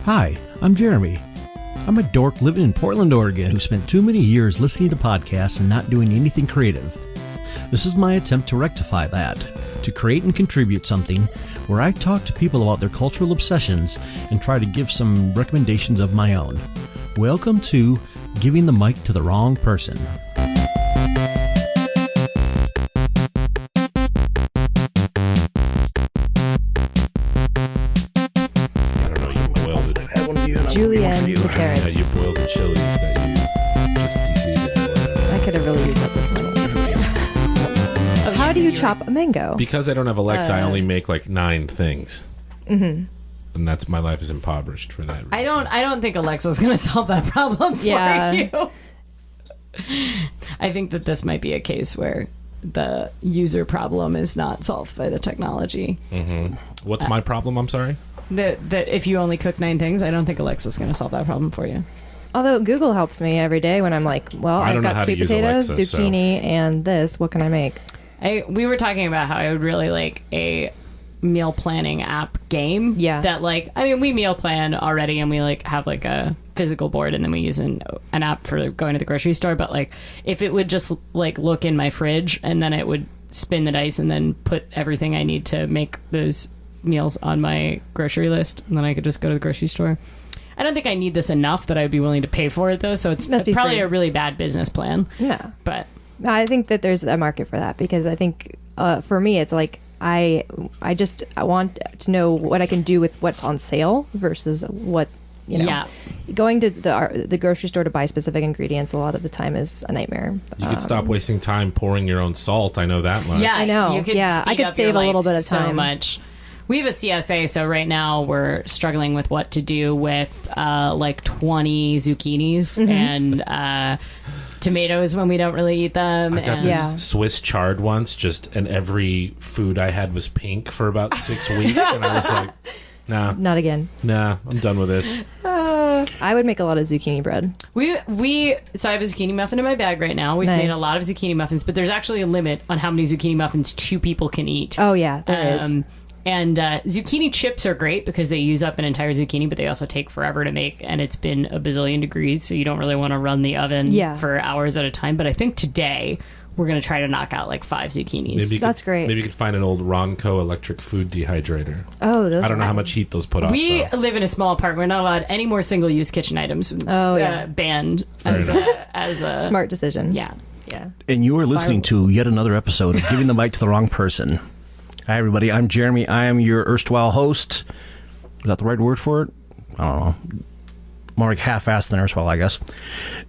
Hi, I'm Jeremy. I'm a dork living in Portland, Oregon who spent too many years listening to podcasts and not doing anything creative. This is my attempt to rectify that, to create and contribute something where I talk to people about their cultural obsessions and try to give some recommendations of my own. Welcome to Giving the Mic to the Wrong Person. Julienne the carrots. Yeah, you boiled the chilies that you just de-seasoned. I could have really used that this morning. How do you chop a mango? Because I don't have Alexa, I only make like 9 things. Mm-hmm. And that's my life is impoverished for that reason. I don't think Alexa's going to solve that problem for you. I think that this might be a case where the user problem is not solved by the technology. Mm-hmm. What's my problem? I'm sorry? That if you only cook 9 things, I don't think Alexa's going to solve that problem for you. Although Google helps me every day when I'm like, well, I've got sweet potatoes, Alexa, zucchini, and this. What can I make? We were talking about how I would really like a meal planning app game. Yeah. That we meal plan already, and we like have like a physical board, and then we use an app for going to the grocery store. But like, if it would just like look in my fridge, and then it would spin the dice, and then put everything I need to make those meals on my grocery list, and then I could just go to the grocery store. I don't think I need this enough that I'd be willing to pay for it, though, so it's probably a really bad business plan. No. But I think that there's a market for that, because I think for me it's like I want to know what I can do with what's on sale versus what, you know. Yeah. Going to the grocery store to buy specific ingredients a lot of the time is a nightmare. You could stop wasting time pouring your own salt. I know that much. Yeah, I know. You could I could save a little bit of time. So much. We have a CSA, so right now we're struggling with what to do with like 20 zucchinis and tomatoes when we don't really eat them. I got this Swiss chard once, and every food I had was pink for about 6 weeks, and I was like, nah. Not again. Nah, I'm done with this. I would make a lot of zucchini bread. So I have a zucchini muffin in my bag right now. We've made a lot of zucchini muffins, but there's actually a limit on how many zucchini muffins 2 people can eat. Oh, yeah, there is. And zucchini chips are great because they use up an entire zucchini, but they also take forever to make, and it's been a bazillion degrees, so you don't really want to run the oven for hours at a time. But I think today we're going to try to knock out like 5 zucchinis. That's great. Maybe you could find an old Ronco electric food dehydrator. Oh, those I don't know how much heat those put off. We live in a small apartment. We're not allowed any more single-use kitchen items. It's, banned as a smart decision. Yeah. And you are listening to yet another episode of Giving the Mic to the Wrong Person. Hi, everybody. I'm Jeremy. I am your erstwhile host. Is that the right word for it? I don't know. More like half-assed than erstwhile, I guess.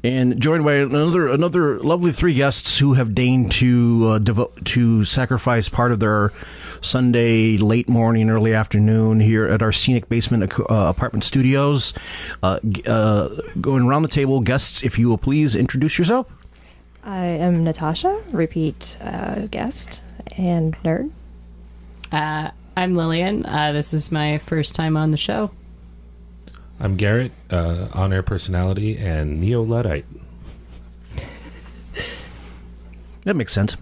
And joined by another lovely 3 guests who have deigned to sacrifice part of their Sunday late morning, early afternoon here at our scenic basement apartment studios. Going around the table, guests, if you will please introduce yourself. I am Natasha, repeat guest and nerd. I'm Lillian. This is my first time on the show. I'm Garrett, on-air personality and neo-Luddite. That makes sense.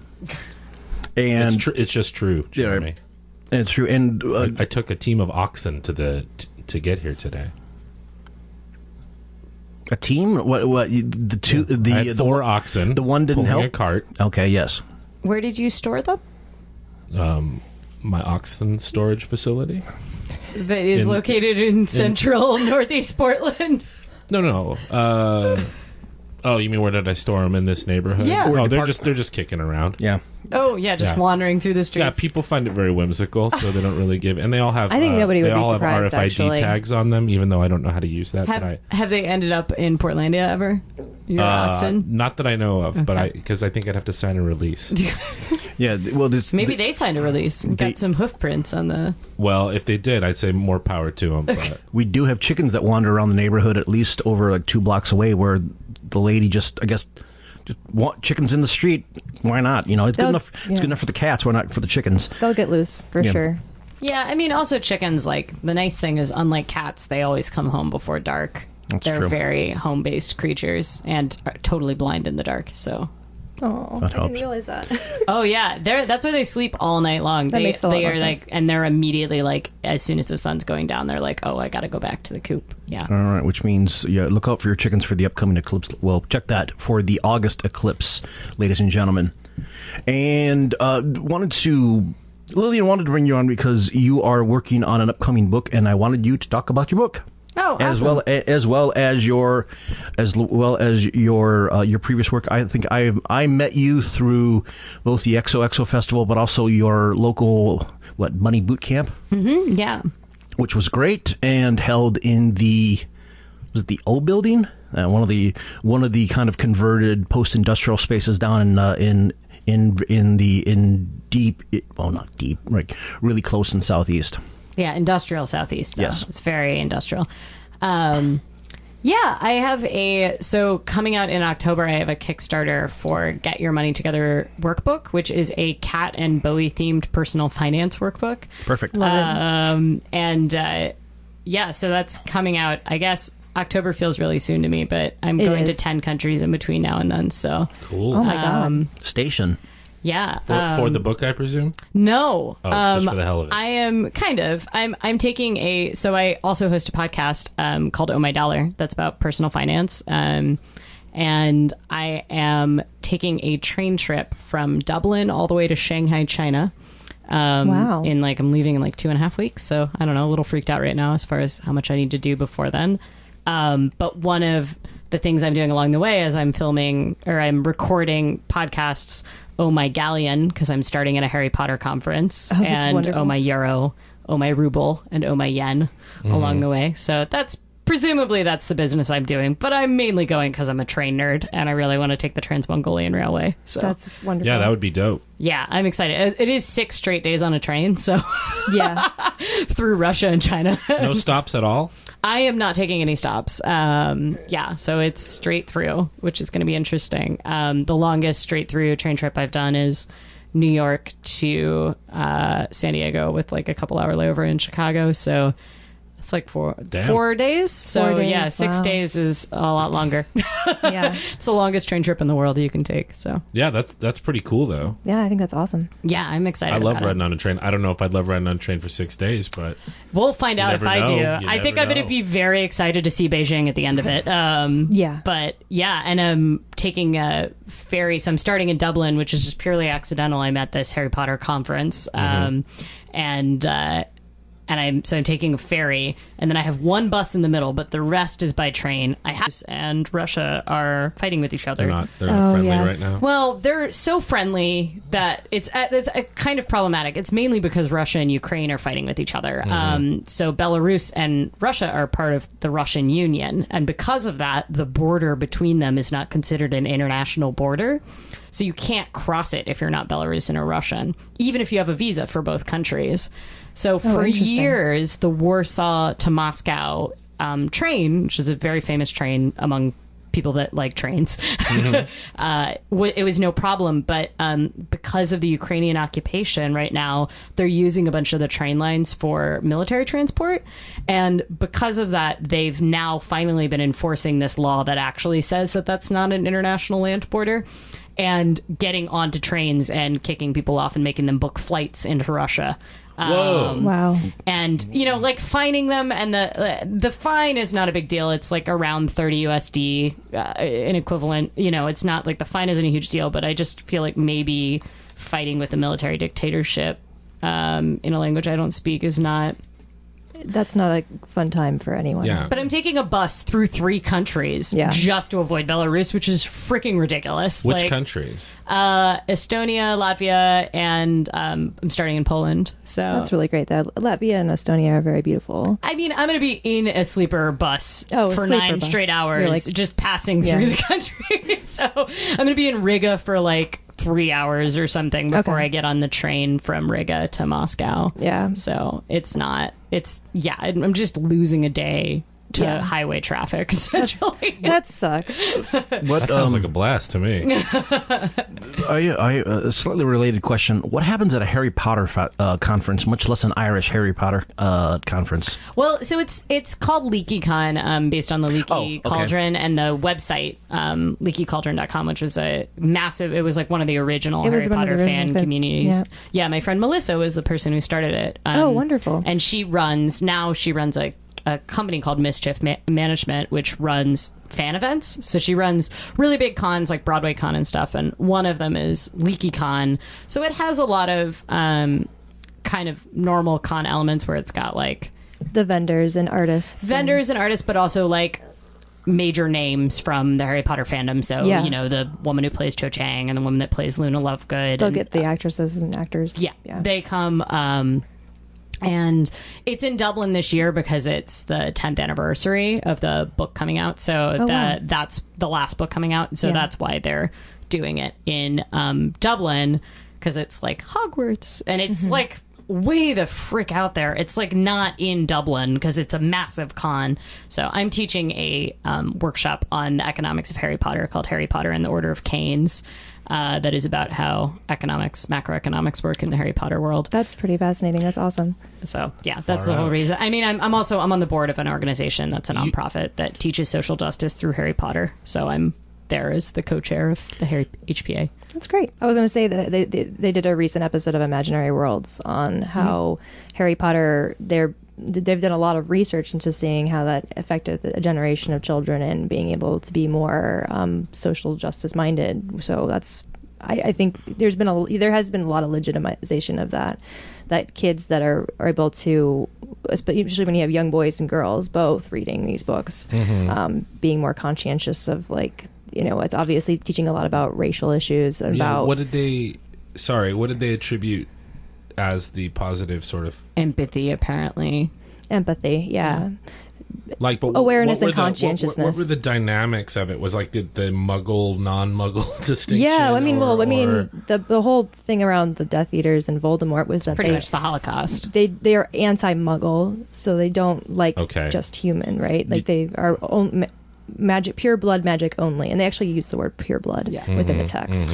And it's just true, Jeremy. And it's true. And I took a team of oxen to get here today. A team? What? The two? I had 4 oxen. The one didn't help. A cart. Okay. Yes. Where did you store them? My oxen storage facility. That is located in central northeast Portland. No. Oh, you mean where did I store them in this neighborhood? Yeah. Oh, they're just kicking around. Yeah. Oh, yeah, just wandering through the streets. Yeah, people find it very whimsical, so they don't really give. And they all have. I think nobody would be surprised. They all have RFID actually. tags on them, even though I don't know how to use that. Have they ended up in Portlandia ever? Your oxen? Not that I know of, but because I think I'd have to sign a release. Yeah. Well, maybe they signed a release and got some hoof prints on the. Well, if they did, I'd say more power to them. But we do have chickens that wander around the neighborhood, at least over like 2 blocks away, where the lady just want chickens in the street. Why not? You know, it's good enough. Yeah. It's good enough for the cats. Why not for the chickens? They'll get loose for sure. Yeah, I mean, also chickens. Like the nice thing is, unlike cats, they always come home before dark. That's They're true. very home-based creatures and are totally blind in the dark. So Oh, That I didn't helps. realize that. Oh yeah, that's why they sleep all night long. That makes a lot they more are sense. like, and they're immediately like, as soon as the sun's going down, they're like, oh, I got to go back to the coop. Yeah. All right, which means look out for your chickens for the upcoming eclipse. Well, check that for the August eclipse, ladies and gentlemen. And Lillian wanted to bring you on because you are working on an upcoming book, and I wanted you to talk about your book. Oh, awesome. as well as your previous work. I think I met you through both the XOXO festival, but also your local Money Boot Camp, Yeah. which was great and held in the O building, one of the kind of converted post-industrial spaces down not deep, right, really close in Southeast. Yeah, industrial Southeast, though. Yes. It's very industrial. Yeah, I have so coming out in October, I have a Kickstarter for Get Your Money Together workbook, which is a Cat and Bowie themed personal finance workbook. Perfect. Yeah, so that's coming out. I guess October feels really soon to me, but I'm going to 10 countries in between now and then, so. Cool. Oh my god. Station. Yeah. For the book, I presume? No. Oh, just for the hell of it. I am kind of. I'm taking so I also host a podcast called Oh My Dollar that's about personal finance. And I am taking a train trip from Dublin all the way to Shanghai, China. Wow. I'm leaving in 2.5 weeks. So I don't know, a little freaked out right now as far as how much I need to do before then. But one of the things I'm doing along the way is I'm recording podcasts. Oh My Galleon, because I'm starting at a Harry Potter conference, Oh, that's and wonderful. Oh My Euro, Oh My Ruble, and Oh My Yen along the way. So presumably that's the business I'm doing, but I'm mainly going because I'm a train nerd and I really want to take the Trans-Mongolian Railway. So That's wonderful. Yeah, that would be dope. yeah, I'm excited. It is 6 straight days on a train, so Yeah. through Russia and China. No stops at all? I am not taking any stops. Yeah, so it's straight through, which is going to be interesting. The longest straight through train trip I've done is New York to San Diego with a couple hour layover in Chicago. So it's 4 days. So 4 days, yeah, 6 wow. days is a lot longer. Yeah. It's the longest train trip in the world you can take. So Yeah, that's pretty cool, though. Yeah, I think that's awesome. yeah, I'm excited. I love about it. riding on a train. I don't know if I'd love riding on a train for 6 days, but We'll find out if never I do. know. You I think never I'm going know. to be very excited to see Beijing at the end of it. Yeah. But yeah, and I'm taking a ferry. So I'm starting in Dublin, which is just purely accidental. I'm at this Harry Potter conference. I'm taking a ferry, and then I have one bus in the middle, but the rest is by train. And Russia are fighting with each other. they're not Oh, friendly yes. right now. Well, they're so friendly that it's kind of problematic. It's mainly because Russia and Ukraine are fighting with each other. So Belarus and Russia are part of the Russian Union, and because of that, the border between them is not considered an international border. So you can't cross it if you're not Belarusian or Russian, even if you have a visa for both countries. So for interesting. years, the Warsaw to Moscow train, which is a very famous train among people that like trains, it was no problem. But because of the Ukrainian occupation right now, they're using a bunch of the train lines for military transport. And because of that, they've now finally been enforcing this law that actually says that that's not an international land border, and getting onto trains and kicking people off and making them book flights into Russia. Whoa. Wow. And fining them, and the fine is not a big deal. It's around 30 USD, an equivalent. It's not the fine isn't a huge deal, but I just feel like maybe fighting with a military dictatorship in a language I don't speak is not. That's not a fun time for anyone. Yeah. But I'm taking a bus through 3 countries Yeah. just to avoid Belarus, which is freaking ridiculous. Which countries? Estonia, Latvia, and I'm starting in Poland. So That's really great. That Latvia and Estonia are very beautiful. I mean, I'm going to be in a sleeper bus Oh, a for sleeper 9 bus. straight You're hours, like- just passing through Yeah. the country. So I'm going to be in Riga for 3 hours or something before Okay. I get on the train from Riga to Moscow. Yeah. So I'm just losing a day to highway traffic, essentially. That sucks. That sounds like a blast to me. A slightly related question. What happens at a Harry Potter conference, much less an Irish Harry Potter conference? Well, so it's called LeakyCon, based on the Leaky Cauldron, and the website, leakycauldron.com, which was a massive, it was like one of the original Harry Potter fan communities. Yeah, my friend Melissa was the person who started it. Wonderful. And she runs a company called Mischief Management, which runs fan events. So she runs really big cons like Broadway Con and stuff, and one of them is LeakyCon. So it has a lot of kind of normal con elements where it's got like the vendors and artists, but also like major names from the Harry Potter fandom. So you know, the woman who plays Cho Chang and the woman that plays Luna Lovegood. They'll get the actresses and actors. Yeah. They come. And it's in Dublin this year because it's the 10th anniversary of the book coming out. So that's the last book coming out. So that's why they're doing it in Dublin, because it's like Hogwarts. And it's like way the frick out there. It's like not in Dublin because it's a massive con. So I'm teaching a workshop on the economics of Harry Potter called Harry Potter and the Order of Canes. That is about how macroeconomics work in the Harry Potter world. That's pretty fascinating. That's awesome. So yeah, that's the whole reason. I mean, I'm on the board of an organization that's a nonprofit that teaches social justice through Harry Potter. So I'm there as the co-chair of the Harry HPA. That's great. I was going to say that they did a recent episode of Imaginary Worlds on how Harry Potter, they've done a lot of research into seeing how that affected a generation of children and being able to be more social justice minded. So I think there has been a lot of legitimization of that kids that are able to, especially when you have young boys and girls both reading these books, being more conscientious of, like, you know, it's obviously teaching a lot about racial issues. What did they attribute as the positive sort of empathy? Apparently, empathy, like, but awareness and conscientiousness. What were the dynamics of it? Was like the Muggle non-Muggle distinction? Yeah, I mean, the whole thing around the Death Eaters and Voldemort was that pretty much the Holocaust. They are anti-Muggle, so they don't like just human, right? Like they are magic, pure blood magic only, and they actually use the word pure blood within the text.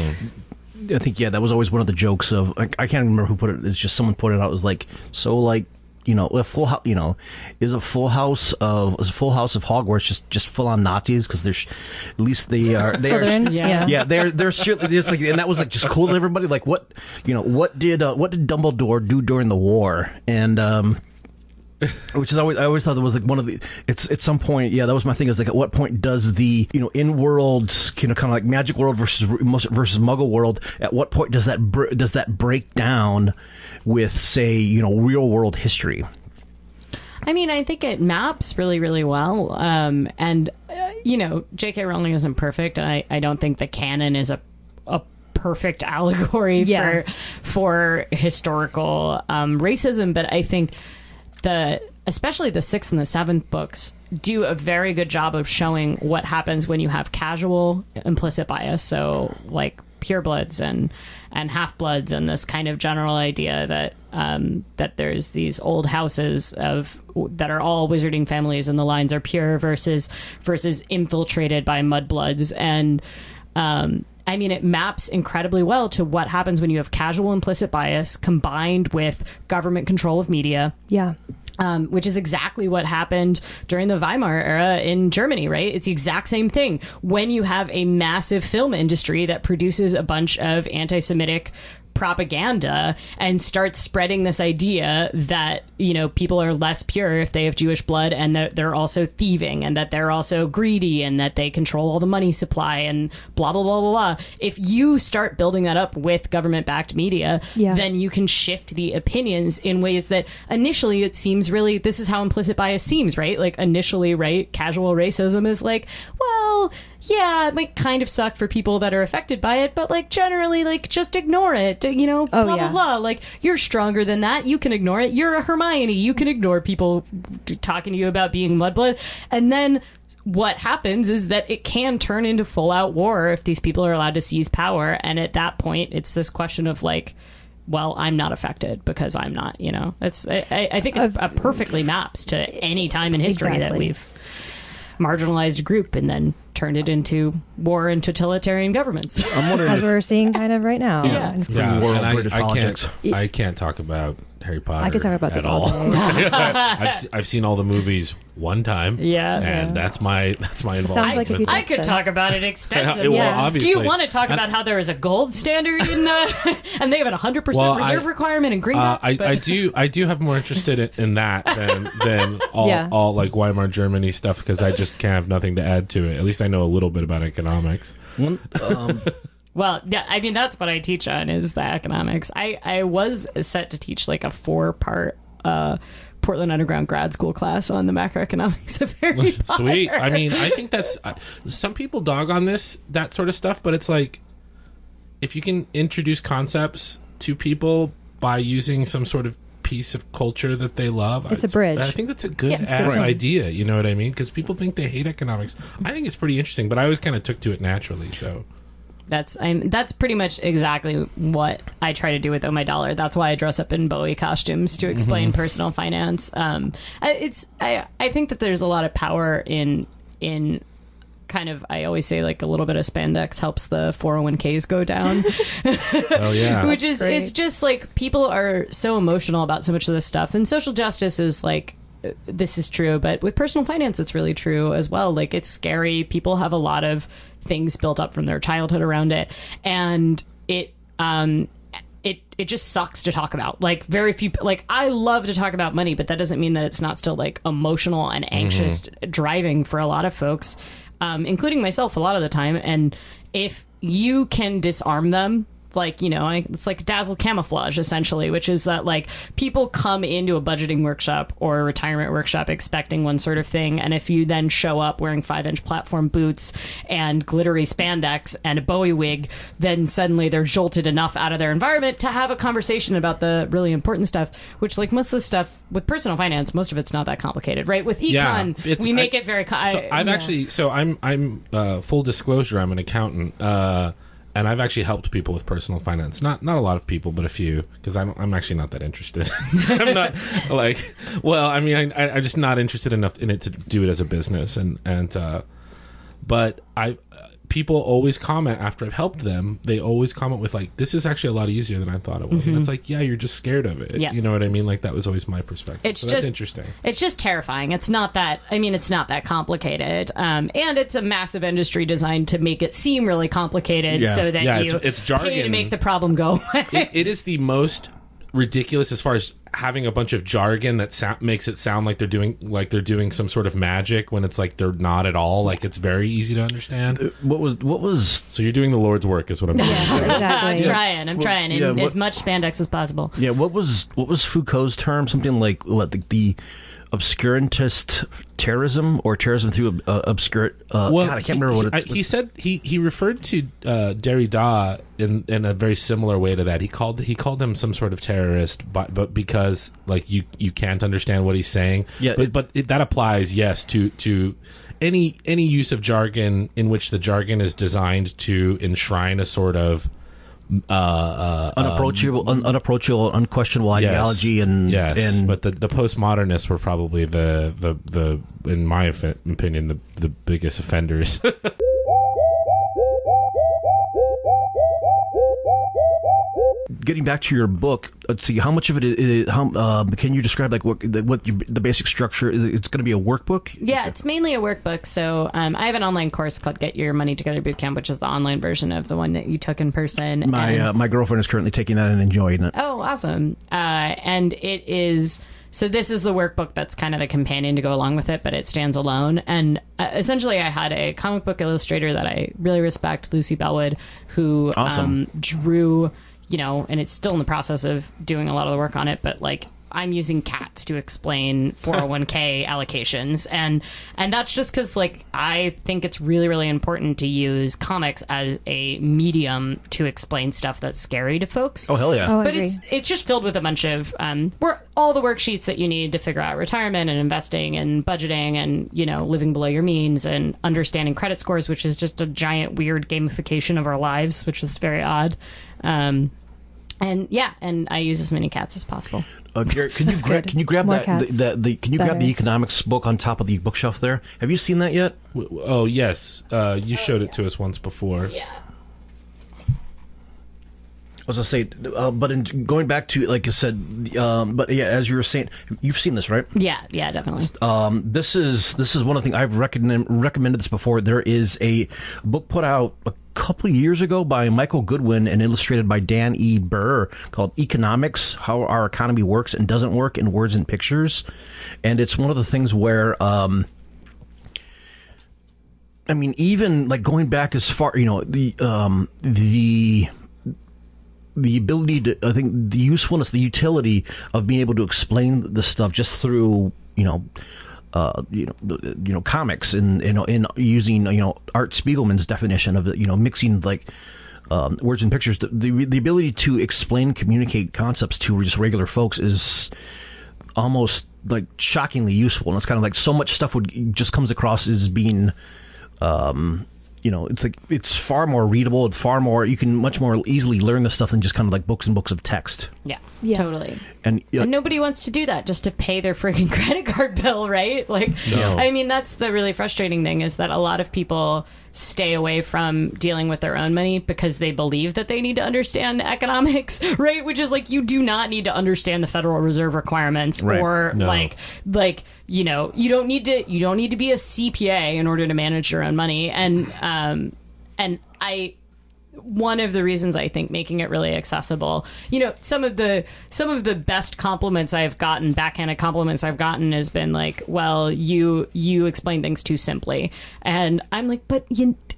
I think that was always one of the jokes of, I can't remember who put it. It's just someone pointed out, it was like, so like, you know, a full house, you know, is a full house of Hogwarts just full on Nazis, because they're at least they are they're certainly, it's like, and that was like just cool to everybody. Like, what did Dumbledore do during the war? And which is always, I always thought that was like one of the, it's at some point, that was my thing, is like, at what point does the, you know, in-world, you know, kind of like magic world versus Muggle world, at what point does that break down with, say, you know, real world history? I mean, I think it maps really, really well. And you know, J.K. Rowling isn't perfect. I don't think the canon is a perfect allegory for historical racism, but I think especially the 6th and the 7th books do a very good job of showing what happens when you have casual implicit bias. So like purebloods and half-bloods, and this kind of general idea that there's these old houses that are all wizarding families and the lines are pure versus infiltrated by mudbloods. And I mean, it maps incredibly well to what happens when you have casual implicit bias combined with government control of media. Yeah. Which is exactly what happened during the Weimar era in Germany, right? It's the exact same thing. When you have a massive film industry that produces a bunch of anti-Semitic propaganda and starts spreading this idea that, you know, people are less pure if they have Jewish blood, and that they're also thieving, and that they're also greedy, and that they control all the money supply, and blah, blah, blah, blah, blah. If you start building that up with government-backed media, then you can shift the opinions in ways that initially it seems really, this is how implicit bias seems, right? Like initially, right, casual racism is like, well, yeah, it might kind of suck for people that are affected by it, but like generally, like, just ignore it, you know, blah, blah, blah. Like, you're stronger than that. You can ignore it. You're a Hermione. You can ignore people talking to you about being mudblood. And then what happens is that it can turn into full out war if these people are allowed to seize power. And at that point, it's this question of like, well, I'm not affected because I'm not, you know, I think it perfectly maps to any time in history that we've marginalized group and then turned it into war and totalitarian governments. I'm wondering As if, we're seeing kind of right now. Yeah. Yeah, world and British politics. I can't talk about Harry Potter. I could talk about this at all day. I've seen all the movies one time. Yeah, and yeah. that's my involvement. Sounds like if you I think could so. talk about it extensively. Well, Yeah. obviously. Do you want to talk about how there is a gold standard in and they have a 100% Well, reserve requirement in Greenbacks? I do have more interested in that than all, Yeah. all like Weimar Germany stuff because I just can't have nothing to add to it. At least I know a little bit about economics. Well, yeah, I mean, that's what I teach on is the economics. I was set to teach like a 4-part Portland Underground grad school class on the macroeconomics of Harry Potter. Sweet. I mean, I think that's some people dog on that sort of stuff, but it's like if you can introduce concepts to people by using some sort of piece of culture that they love, It's a bridge. I think that's a good it's ass good. idea. You know what I mean? Because people think they hate economics. I think it's pretty interesting, but I always kind of took to it naturally. So That's pretty much exactly what I try to do with Oh My Dollar. That's why I dress up in Bowie costumes to explain personal finance. I think that there's a lot of power in kind of, I always say like a little bit of spandex helps the 401ks go down. oh yeah, Which is, Great. it's just like people are so emotional about so much of this stuff. And social justice is like, this is true, but with personal finance, it's really true as well. Like, it's scary. People have a lot of things built up from their childhood around it. And it just sucks to talk about. Like, very few, like, I love to talk about money, but that doesn't mean that it's not still like emotional and anxious driving for a lot of folks, including myself a lot of the time. And if you can disarm them, like, you know, it's like dazzle camouflage essentially, which is that like people come into a budgeting workshop or a retirement workshop expecting one sort of thing, and if you then show up wearing 5-inch platform boots and glittery spandex and a Bowie wig, then suddenly they're jolted enough out of their environment to have a conversation about the really important stuff, which like most of the stuff with personal finance, most of it's not that complicated, right? With econ, we make it very I'm full disclosure, I'm an accountant, and I've actually helped people with personal finance. Not a lot of people, but a few, because I'm actually not that interested. I'm not like, well, I mean, I'm just not interested enough in it to do it as a business, but people always comment after I've helped them. They always comment with like, "This is actually a lot easier than I thought it was." And it's like, yeah, you're just scared of it. Yeah. You know what I mean? Like that was always my perspective. It's so just that's interesting. It's just terrifying. It's not that. I mean, it's not that complicated, and it's a massive industry designed to make it seem really complicated, so that it's jargon pay to make the problem go away. It is the most ridiculous as far as having a bunch of jargon that makes it sound like they're doing some sort of magic when it's like they're not at all. Like it's very easy to understand. What was So you're doing the Lord's work, is what I'm saying. Exactly. I'm trying in as much spandex as possible. Yeah, what was Foucault's term? Something like what the obscurantist terrorism or terrorism through obscure. God, I can't remember what he said. He referred to Derrida in a very similar way to that. He called him some sort of terrorist, but because like you can't understand what he's saying. Yeah, but that applies, yes, to any use of jargon in which the jargon is designed to enshrine a sort of unapproachable, unquestionable ideology, but the postmodernists were probably the in my opinion the biggest offenders. Getting back to your book, let's see, how much of it is, can you describe like what the basic structure is? It's going to be a workbook? Yeah, it's mainly a workbook. So I have an online course called Get Your Money Together Bootcamp, which is the online version of the one that you took in person. My girlfriend is currently taking that and enjoying it. Oh, awesome. And it is... So this is the workbook that's kind of the companion to go along with it, but it stands alone. And essentially I had a comic book illustrator that I really respect, Lucy Bellwood, who drew... You know, and it's still in the process of doing a lot of the work on it, but like I'm using cats to explain 401k allocations, and that's just because like I think it's really, really important to use comics as a medium to explain stuff that's scary to folks. Oh hell yeah! Oh, I But agree. it's just filled with a bunch of all the worksheets that you need to figure out retirement and investing and budgeting and, you know, living below your means and understanding credit scores, which is just a giant weird gamification of our lives, which is very odd. And I use as many cats as possible. Garrett, can you grab More that? cats. Can you grab Better. the economics book on top of the bookshelf there? Have you seen that yet? Oh yes, you showed it to us once before. Yeah. I was gonna say, but in going back to, like I said, but yeah, as you were saying, you've seen this, right? Yeah, definitely. This is one of the things I've recommended this before. There is a book put out a couple of years ago by Michael Goodwin and illustrated by Dan E. Burr called Economics: How Our Economy Works and Doesn't Work in Words and Pictures. And it's one of the things where, I mean, even like going back as far, the ability to, I think, the usefulness, the utility of being able to explain this stuff just through, comics and in using Art Spiegelman's definition of it, mixing like words and pictures. The ability to explain, communicate concepts to just regular folks is almost like shockingly useful, and it's kind of like so much stuff just comes across as being. It's like it's far more readable. It's far more. You can much more easily learn this stuff than just kind of like books and books of text. Yeah, Yeah. totally. And nobody wants to do that just to pay their freaking credit card bill, right? Like, No. I mean, that's the really frustrating thing is that a lot of people stay away from dealing with their own money because they believe that they need to understand economics, right? Which is like, you do not need to understand the Federal Reserve requirements, Right. or No. you don't need to be a CPA in order to manage your own money. And one of the reasons I think making it really accessible, some of the best compliments I've gotten, backhanded compliments I've gotten, has been like, well, you explain things too simply. And I'm like, but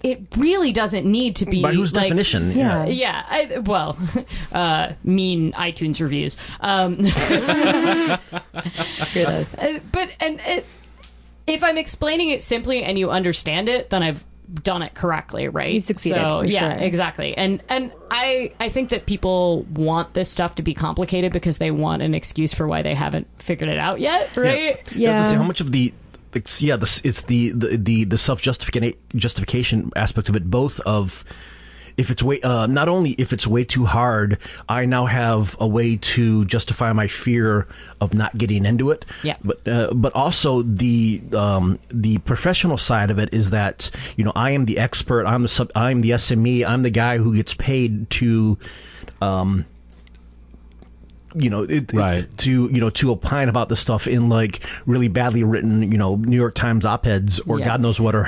it really doesn't need to be. by whose like, definition? Yeah. Mean iTunes reviews. Screw those. If I'm explaining it simply and you understand it, then I've done it correctly, right? You've succeeded, So for yeah, sure. exactly. And I think that people want this stuff to be complicated because they want an excuse for why they haven't figured it out yet, right? You have to Yeah. see how much of it's the self-justification aspect of it, both of if it's not only if it's way too hard, I now have a way to justify my fear of not getting into it. Yeah. But also the professional side of it is that I am the expert. I'm the SME. I'm the guy who gets paid to. Right. To opine about this stuff in like really badly written, New York Times op-eds or Yeah. God knows what, or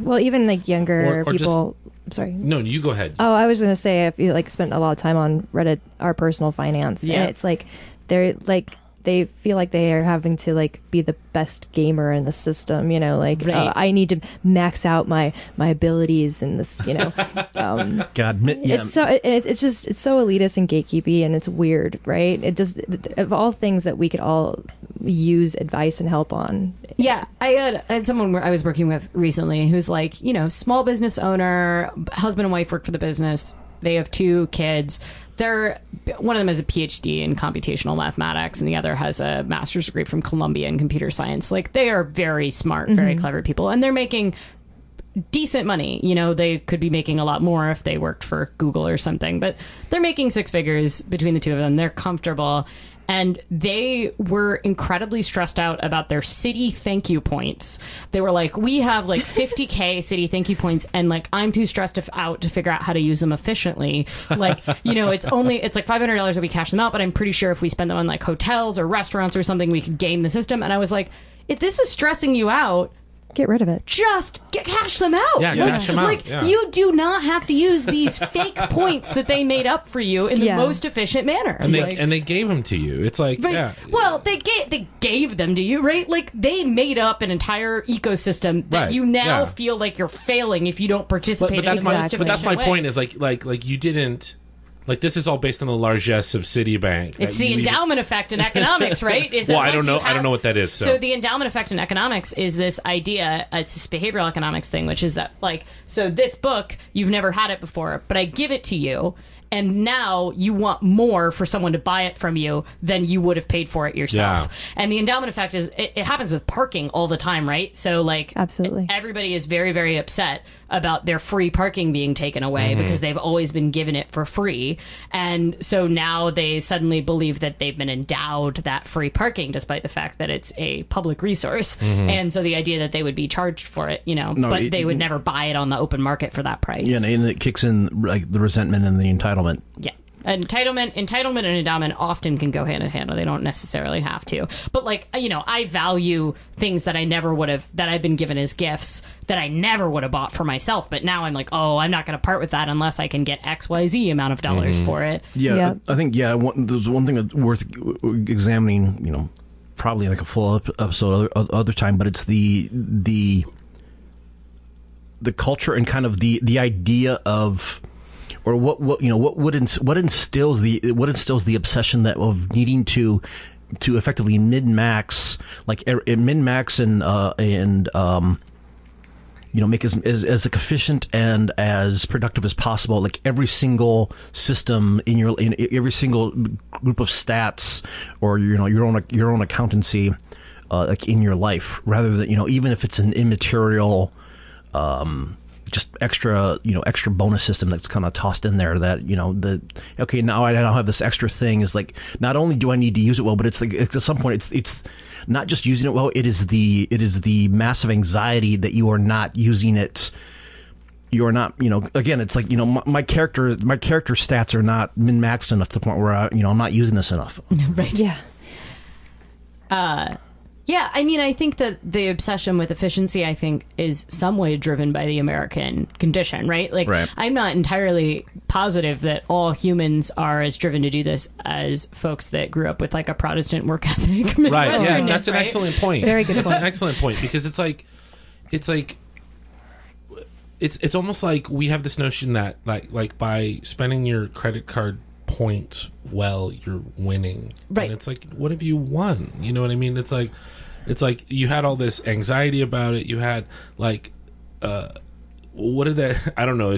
Well, even like younger Or just- people. Sorry. No, you go ahead. Oh, I was gonna say, if you like spent a lot of time on Reddit, Our Personal Finance, Yeah. and it's like they're like they feel like they are having to like be the best gamer in the system, Right. I need to max out my abilities in this, God, yeah. It's so it's so elitist and gatekeepy, and it's weird, right? It just, of all things that we could all use advice and help on. Yeah, I had someone I was working with recently who's like, small business owner, husband and wife work for the business. They have 2 kids. One of them has a PhD in computational mathematics, and the other has a master's degree from Columbia in computer science. Like, they are very smart, very clever people, and they're making decent money. They could be making a lot more if they worked for Google or something, but they're making 6 figures between the two of them. They're comfortable. And they were incredibly stressed out about their city thank you points. They were like, we have like 50K city thank you points, and like I'm too stressed out to figure out how to use them efficiently. Like, it's like $500 that we cash them out, but I'm pretty sure if we spend them on like hotels or restaurants or something, we could game the system. And I was like, if this is stressing you out, Get rid of it. just cash them out. Yeah, cash them out. Like, Yeah. you do not have to use these fake points that they made up for you in the Yeah. most efficient manner. And they gave them to you. It's like, Right. yeah. Well, they gave them to you, right? Like, they made up an entire ecosystem that Right. you now Yeah. feel like you're failing if you don't participate But that's in the most but that's my efficient way. point. Is like you didn't. Like, this is all based on the largesse of Citibank. It's the endowment effect in economics, right? Is that Well, I once don't you know. have- I don't know what that is. So the endowment effect in economics is this idea. It's this behavioral economics thing, which is that so this book, you've never had it before, but I give it to you, and now you want more for someone to buy it from you than you would have paid for it yourself. Yeah. And the endowment effect is it happens with parking all the time, right? So Absolutely. everybody is very, very upset about their free parking being taken away because they've always been given it for free. And so now they suddenly believe that they've been endowed that free parking despite the fact that it's a public resource. And so the idea that they would be charged for it, but they would never buy it on the open market for that price. Yeah, and it kicks in like the resentment and the entitlement. Yeah. Entitlement and endowment often can go hand in hand, or they don't necessarily have to. But I value things that I never would have, that I've been given as gifts that I never would have bought for myself. But now I'm like, oh, I'm not going to part with that unless I can get XYZ amount of dollars for it. Yeah, I think there's one thing that's worth examining. Probably like a full episode other time, but it's the culture and kind of the idea of. Or what instills the obsession that of needing to effectively min-max and make as efficient and as productive as possible, like every single system in every single group of stats, or your own accountancy, like in your life, rather than even if it's an immaterial. Just extra bonus system that's kind of tossed in there that, now I don't have this extra thing, is like, not only do I need to use it well, but it's like at some point it's not just using it well, it is the massive anxiety that you are not using it. You're not, again, it's like, my character stats are not min-maxed enough to the point where I'm not using this enough. Right. Yeah. Yeah, I mean, I think that the obsession with efficiency, I think, is some way driven by the American condition, right? Like, right. I'm not entirely positive that all humans are as driven to do this as folks that grew up with, like, a Protestant work ethic. Right, yeah, that's an excellent point. Very good point. That's an excellent point, because it's almost like we have this notion that, like by spending your credit card points well, you're winning. Right. And it's like, what have you won? You know what I mean? It's like you had all this anxiety about it. You had like, what did that? I don't know.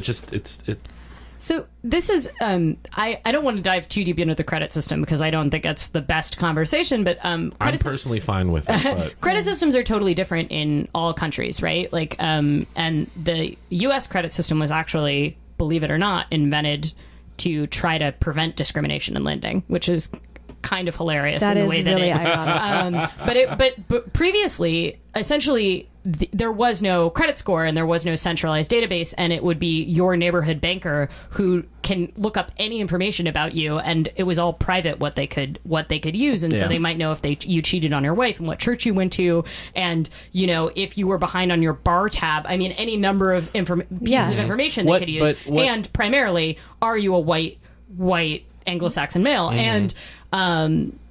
So this is, I don't want to dive too deep into the credit system because I don't think that's the best conversation, but I'm personally fine with it. But. Credit systems are totally different in all countries, right? Like, and the U.S. credit system was actually, believe it or not, invented to try to prevent discrimination in lending, which is kind of hilarious that in the is way that really it ironic. but previously, essentially, there was no credit score and there was no centralized database, and it would be your neighborhood banker who can look up any information about you, and it was all private what they could use, and so they might know if you cheated on your wife and what church you went to, and if you were behind on your bar tab. I mean, any number of pieces of information they could use, and primarily, are you a white Anglo-Saxon male?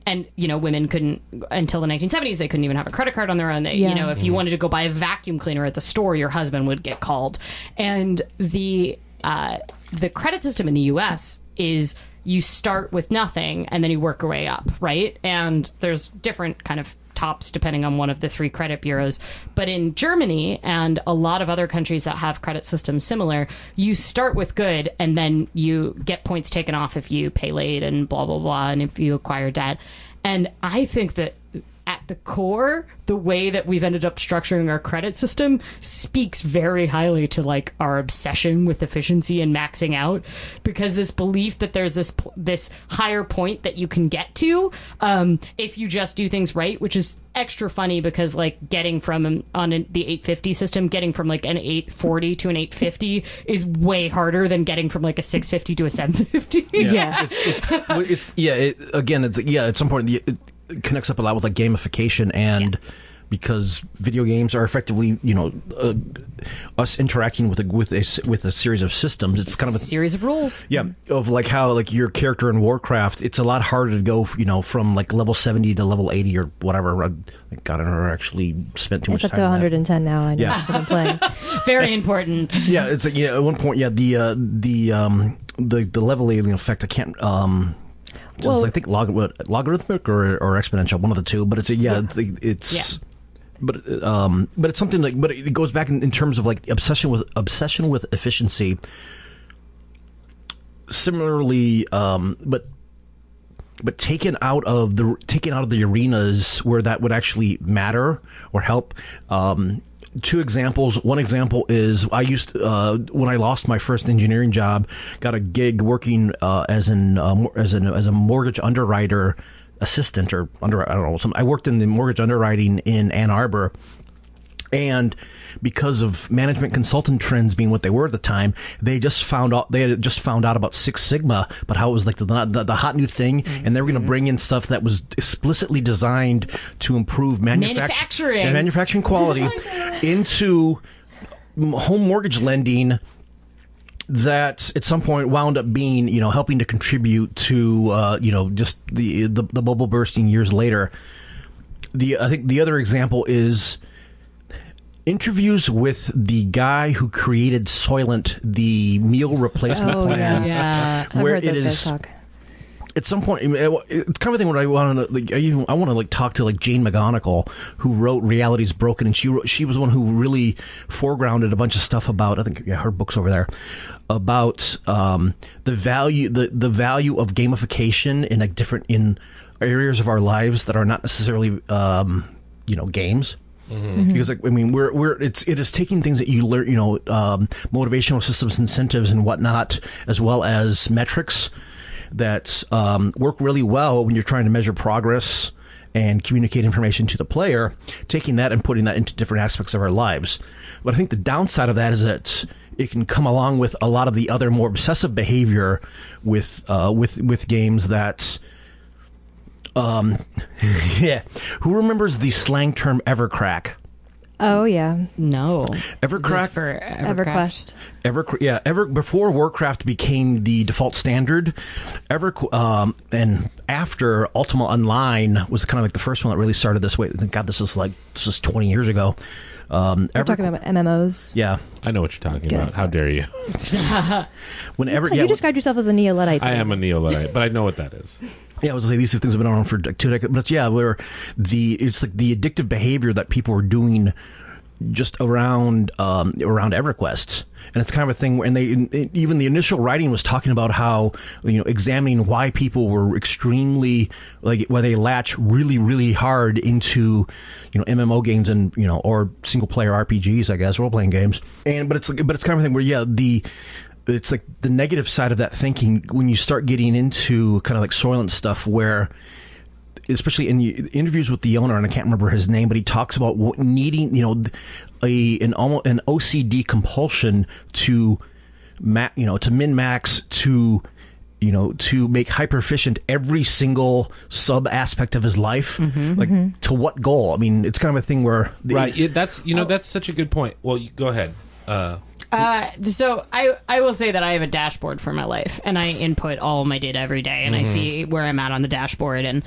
And women couldn't, until the 1970s, they couldn't even have a credit card on their own. If you wanted to go buy a vacuum cleaner at the store, your husband would get called. And the credit system in the U.S. is you start with nothing and then you work your way up, right? And there's different kind of tops depending on one of the three credit bureaus. But in Germany and a lot of other countries that have credit systems similar, you start with good and then you get points taken off if you pay late and blah, blah, blah, and if you acquire debt. And I think that at the core, the way that we've ended up structuring our credit system speaks very highly to like our obsession with efficiency and maxing out, because this belief that there's this higher point that you can get to if you just do things right, which is extra funny because like getting from the 850 system, getting from like an 840 to an 850 is way harder than getting from like a 650 to a 750. At some point it connects up a lot with like gamification, and because video games are effectively us interacting with a series of systems. It's kind of a series of rules. Yeah, of like how like your character in Warcraft, it's a lot harder to go from like level 70 to level 80 or whatever. God, I never actually spent too much time. It's up to 110 now. I know. That's what I'm playing. Very important. Yeah, it's like at one point, the leveling effect. I can't. I think logarithmic or exponential, one of the two. But it's But it's something like. But it goes back in terms of like obsession with efficiency. Similarly, but taken out of the arenas where that would actually matter or help. two examples. One example is I used when I lost my first engineering job, got a gig working as a mortgage underwriter assistant or I don't know. I worked in the mortgage underwriting in Ann Arbor. And because of management consultant trends being what they were at the time, they had just found out about Six Sigma, but how it was like the hot new thing, and they were going to bring in stuff that was explicitly designed to improve manufacturing quality into home mortgage lending. That at some point wound up being, helping to contribute to, just the bubble bursting years later. I think the other example is interviews with the guy who created Soylent, the meal replacement plan. Yeah. I've heard those guys talk. At some point, it's kind of a thing where I want to talk to Jane McGonigal, who wrote Reality's Broken, and she was one who really foregrounded a bunch of stuff about, I think her book's over there, about the value of gamification in areas of our lives that are not necessarily games. Mm-hmm. Because it is taking things that you learn, motivational systems, incentives, and whatnot, as well as metrics that work really well when you're trying to measure progress and communicate information to the player, taking that and putting that into different aspects of our lives. But I think the downside of that is that it can come along with a lot of the other more obsessive behavior with games that. Yeah. Who remembers the slang term evercrack? Oh yeah. No. Evercrack for EverQuest. Before Warcraft became the default standard, and after Ultima Online was kind of like the first one that really started this way. God, this is 20 years ago. We're talking about MMOs. Yeah. I know what you're talking about. How dare you? You described yourself as a Neo-Luddite. I am a Neo-Luddite, but I know what that is. Yeah, I was like, these things have been around for 2 decades. But yeah, it's like the addictive behavior that people were doing just around EverQuest. And it's kind of a thing, and even the initial writing was talking about how, examining why people were extremely, why they latch really, really hard into, MMO games and, or single player RPGs, I guess, role playing games. But it's kind of a thing where, it's like the negative side of that thinking when you start getting into kind of like Soylent stuff, where, especially in interviews with the owner, and I can't remember his name, but he talks about needing, an OCD compulsion to min-max, to make hyper efficient every single sub aspect of his life. Mm-hmm. To what goal? I mean, it's kind of a thing where that's such a good point. Well, go ahead. So I will say that I have a dashboard for my life, and I input all my data every day, and I see where I'm at on the dashboard, and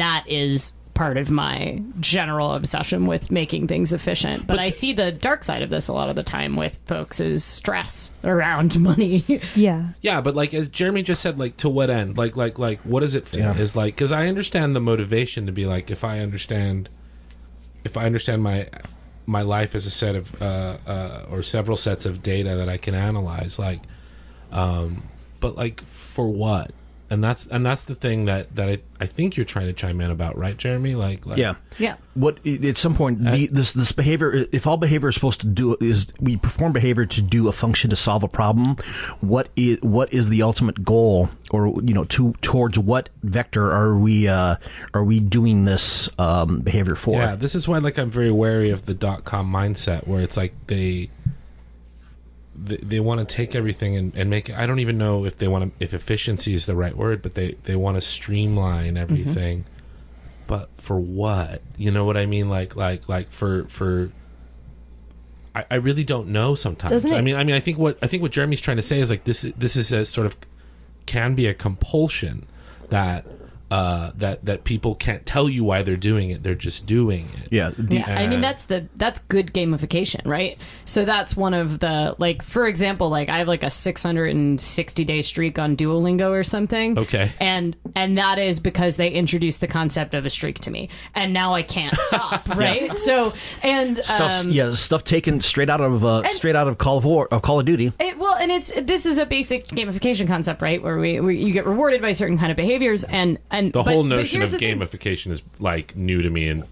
that is part of my general obsession with making things efficient. But I see the dark side of this a lot of the time with folks is stress around money. Yeah, but as Jeremy just said, to what end? What is it for? Yeah. Is because I understand the motivation to be if I understand my life as a set of or several sets of data that I can analyze, but for what? And that's the thing that I think you're trying to chime in about, right, Jeremy? Yeah. What at some point this behavior, if all behavior is supposed to do is we perform behavior to do a function to solve a problem, what is the ultimate goal, or towards what vector are we doing this behavior for? Yeah, this is why I'm very wary of the .com mindset, where it's they want to take everything and make it. I don't even know if if efficiency is the right word, but they want to streamline everything. Mm-hmm. But for what? You know what I mean? For I really don't know sometimes. I mean I think what Jeremy's trying to say is this is a sort of can be a compulsion that people can't tell you why they're doing it. They're just doing it. Yeah. I mean, that's good gamification, right? So that's one of the, for example, I have a 660-day streak on Duolingo or something. Okay. And that is because they introduced the concept of a streak to me, and now I can't stop, right? Yeah. So stuff taken straight out of Call of Duty. This is a basic gamification concept, right? Where you get rewarded by certain kind of behaviors, and the whole notion of gamification is new to me, and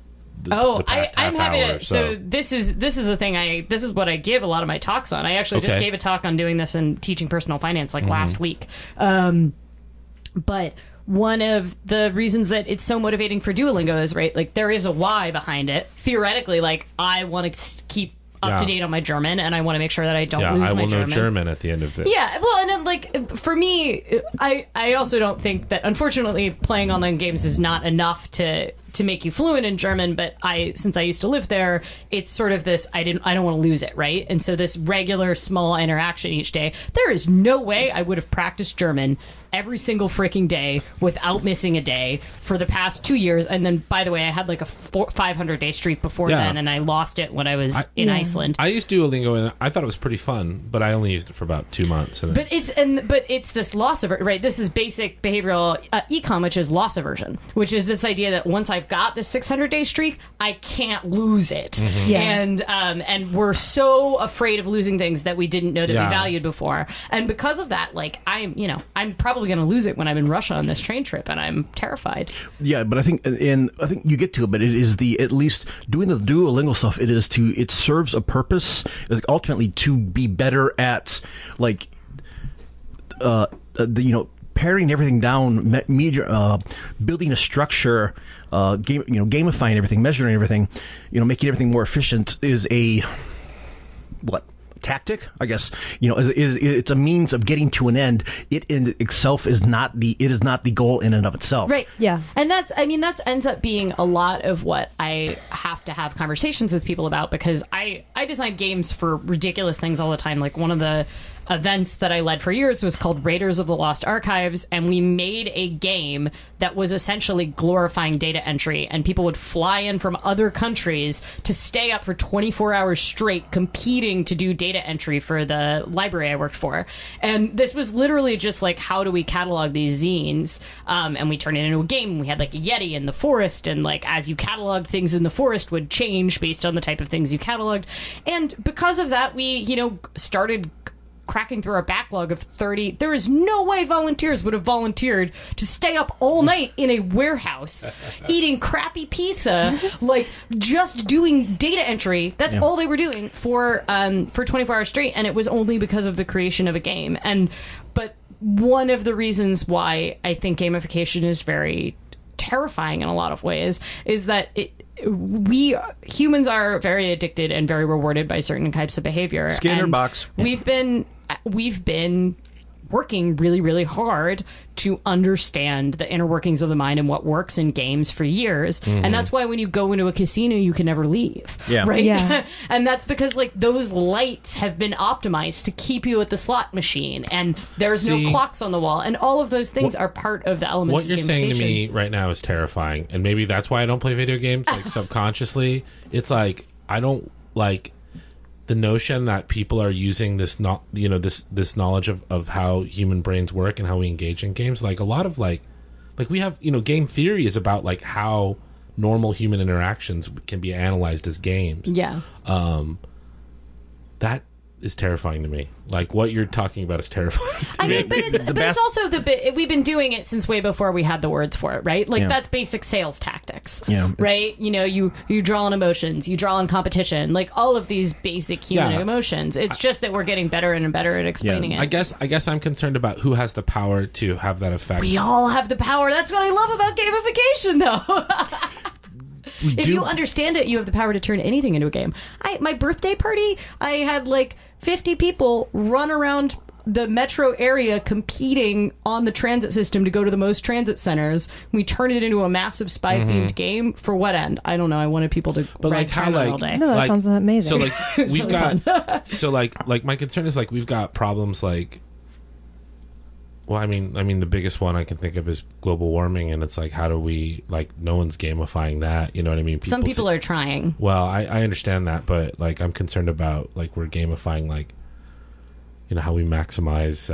the past I'm half happy hour. to. So this is the thing. This is what I give a lot of my talks on. I actually just gave a talk on doing this and teaching personal finance last week. But one of the reasons that it's so motivating for Duolingo is, right, like there is a why behind it. Theoretically, like I want to keep up to date on my German, and I want to make sure that I don't lose my German. I will know German at the end of it. Yeah, well, and then, like, for me, I also don't think that, unfortunately, playing online games is not enough to make you fluent in German, but since I used to live there, it's sort of this, I don't want to lose it, right? And so this regular small interaction each day, there is no way I would have practiced German every single freaking day without missing a day for the past 2 years. And then, by the way, I had like a 500-day streak before then, and I lost it when I was in Iceland. I used Duolingo, and I thought it was pretty fun, but I only used it for about 2 months. But it's this loss of right. This is basic behavioral econ, which is loss aversion, which is this idea that once I've got this 600-day streak, I can't lose it. And we're so afraid of losing things that we didn't know that we valued before. And because of that, like I'm probably going to lose it when I'm in Russia on this train trip, and I'm terrified. Yeah, but I think you get to it, but it is at least doing the Duolingo stuff. It serves a purpose, like ultimately to be better at paring everything down, building a structure, gamifying everything, measuring everything, making everything more efficient is a tactic, I guess. It's a means of getting to an end. It in itself is not the goal in and of itself. Right. Yeah. And that ends up being a lot of what I have to have conversations with people about, because I design games for ridiculous things all the time. Like one of the events that I led for years was called Raiders of the Lost Archives, and we made a game that was essentially glorifying data entry, and people would fly in from other countries to stay up for 24 hours straight competing to do data entry for the library I worked for. And this was literally just like, how do we catalog these zines? And we turned it into a game. We had like a Yeti in the forest, and like as you cataloged, things in the forest would change based on the type of things you cataloged. And because of that, we started cracking through our backlog of 30. There is no way volunteers would have volunteered to stay up all night in a warehouse eating crappy pizza, like just doing data entry. That's all they were doing for 24 hours straight, and it was only because of the creation of a game. But one of the reasons why I think gamification is very terrifying in a lot of ways is that we humans are very addicted and very rewarded by certain types of behavior. Skinner box. We've been working really, really hard to understand the inner workings of the mind and what works in games for years. And that's why when you go into a casino, you can never leave. Yeah. Right? Yeah. And that's because like those lights have been optimized to keep you at the slot machine, and there's no clocks on the wall, and all of those things are part of the elements of gamification. What you're saying to me right now is terrifying, and maybe that's why I don't play video games, like subconsciously. It's like I don't like the notion that people are using this this knowledge of how human brains work and how we engage in games. Like a lot of like we have, game theory is about like how normal human interactions can be analyzed as games. Yeah. That is terrifying to me. Like what you're talking about is terrifying. I mean, but it's also we've been doing it since way before we had the words for it, right? Like that's basic sales tactics, right? You draw on emotions, you draw on competition, like all of these basic human emotions. It's just that we're getting better and better at explaining it. I guess I'm concerned about who has the power to have that effect. We all have the power. That's what I love about gamification, though. If you understand it, you have the power to turn anything into a game. My birthday party, I had like 50 people run around the metro area competing on the transit system to go to the most transit centers. We turned it into a massive spy-themed game. For what end? I don't know. I wanted people to ride China all day. No, that sounds amazing. So like we've got so like my concern is like we've got problems like. Well, I mean, the biggest one I can think of is global warming, and it's like, how do we, like, no one's gamifying that, you know what I mean? Some people are trying. Well, I understand that, but, like, I'm concerned about, like, we're gamifying, like, how we maximize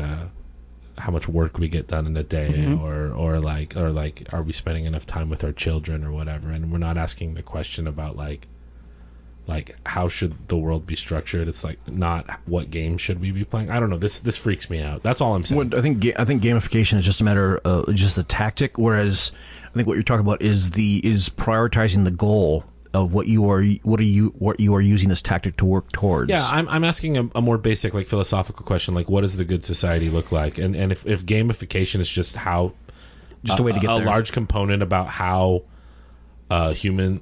how much work we get done in a day, or are we spending enough time with our children or whatever, and we're not asking the question about, like how should the world be structured? It's like not what game should we be playing. I don't know. This freaks me out. That's all I'm saying. Well, I think gamification is just a matter of just a tactic, whereas I think what you're talking about is prioritizing the goal of what you are using this tactic to work towards. Yeah, I'm asking a more basic, like, philosophical question, like, what does the good society look like? And if gamification is just how just a way to get there. A large component about how humans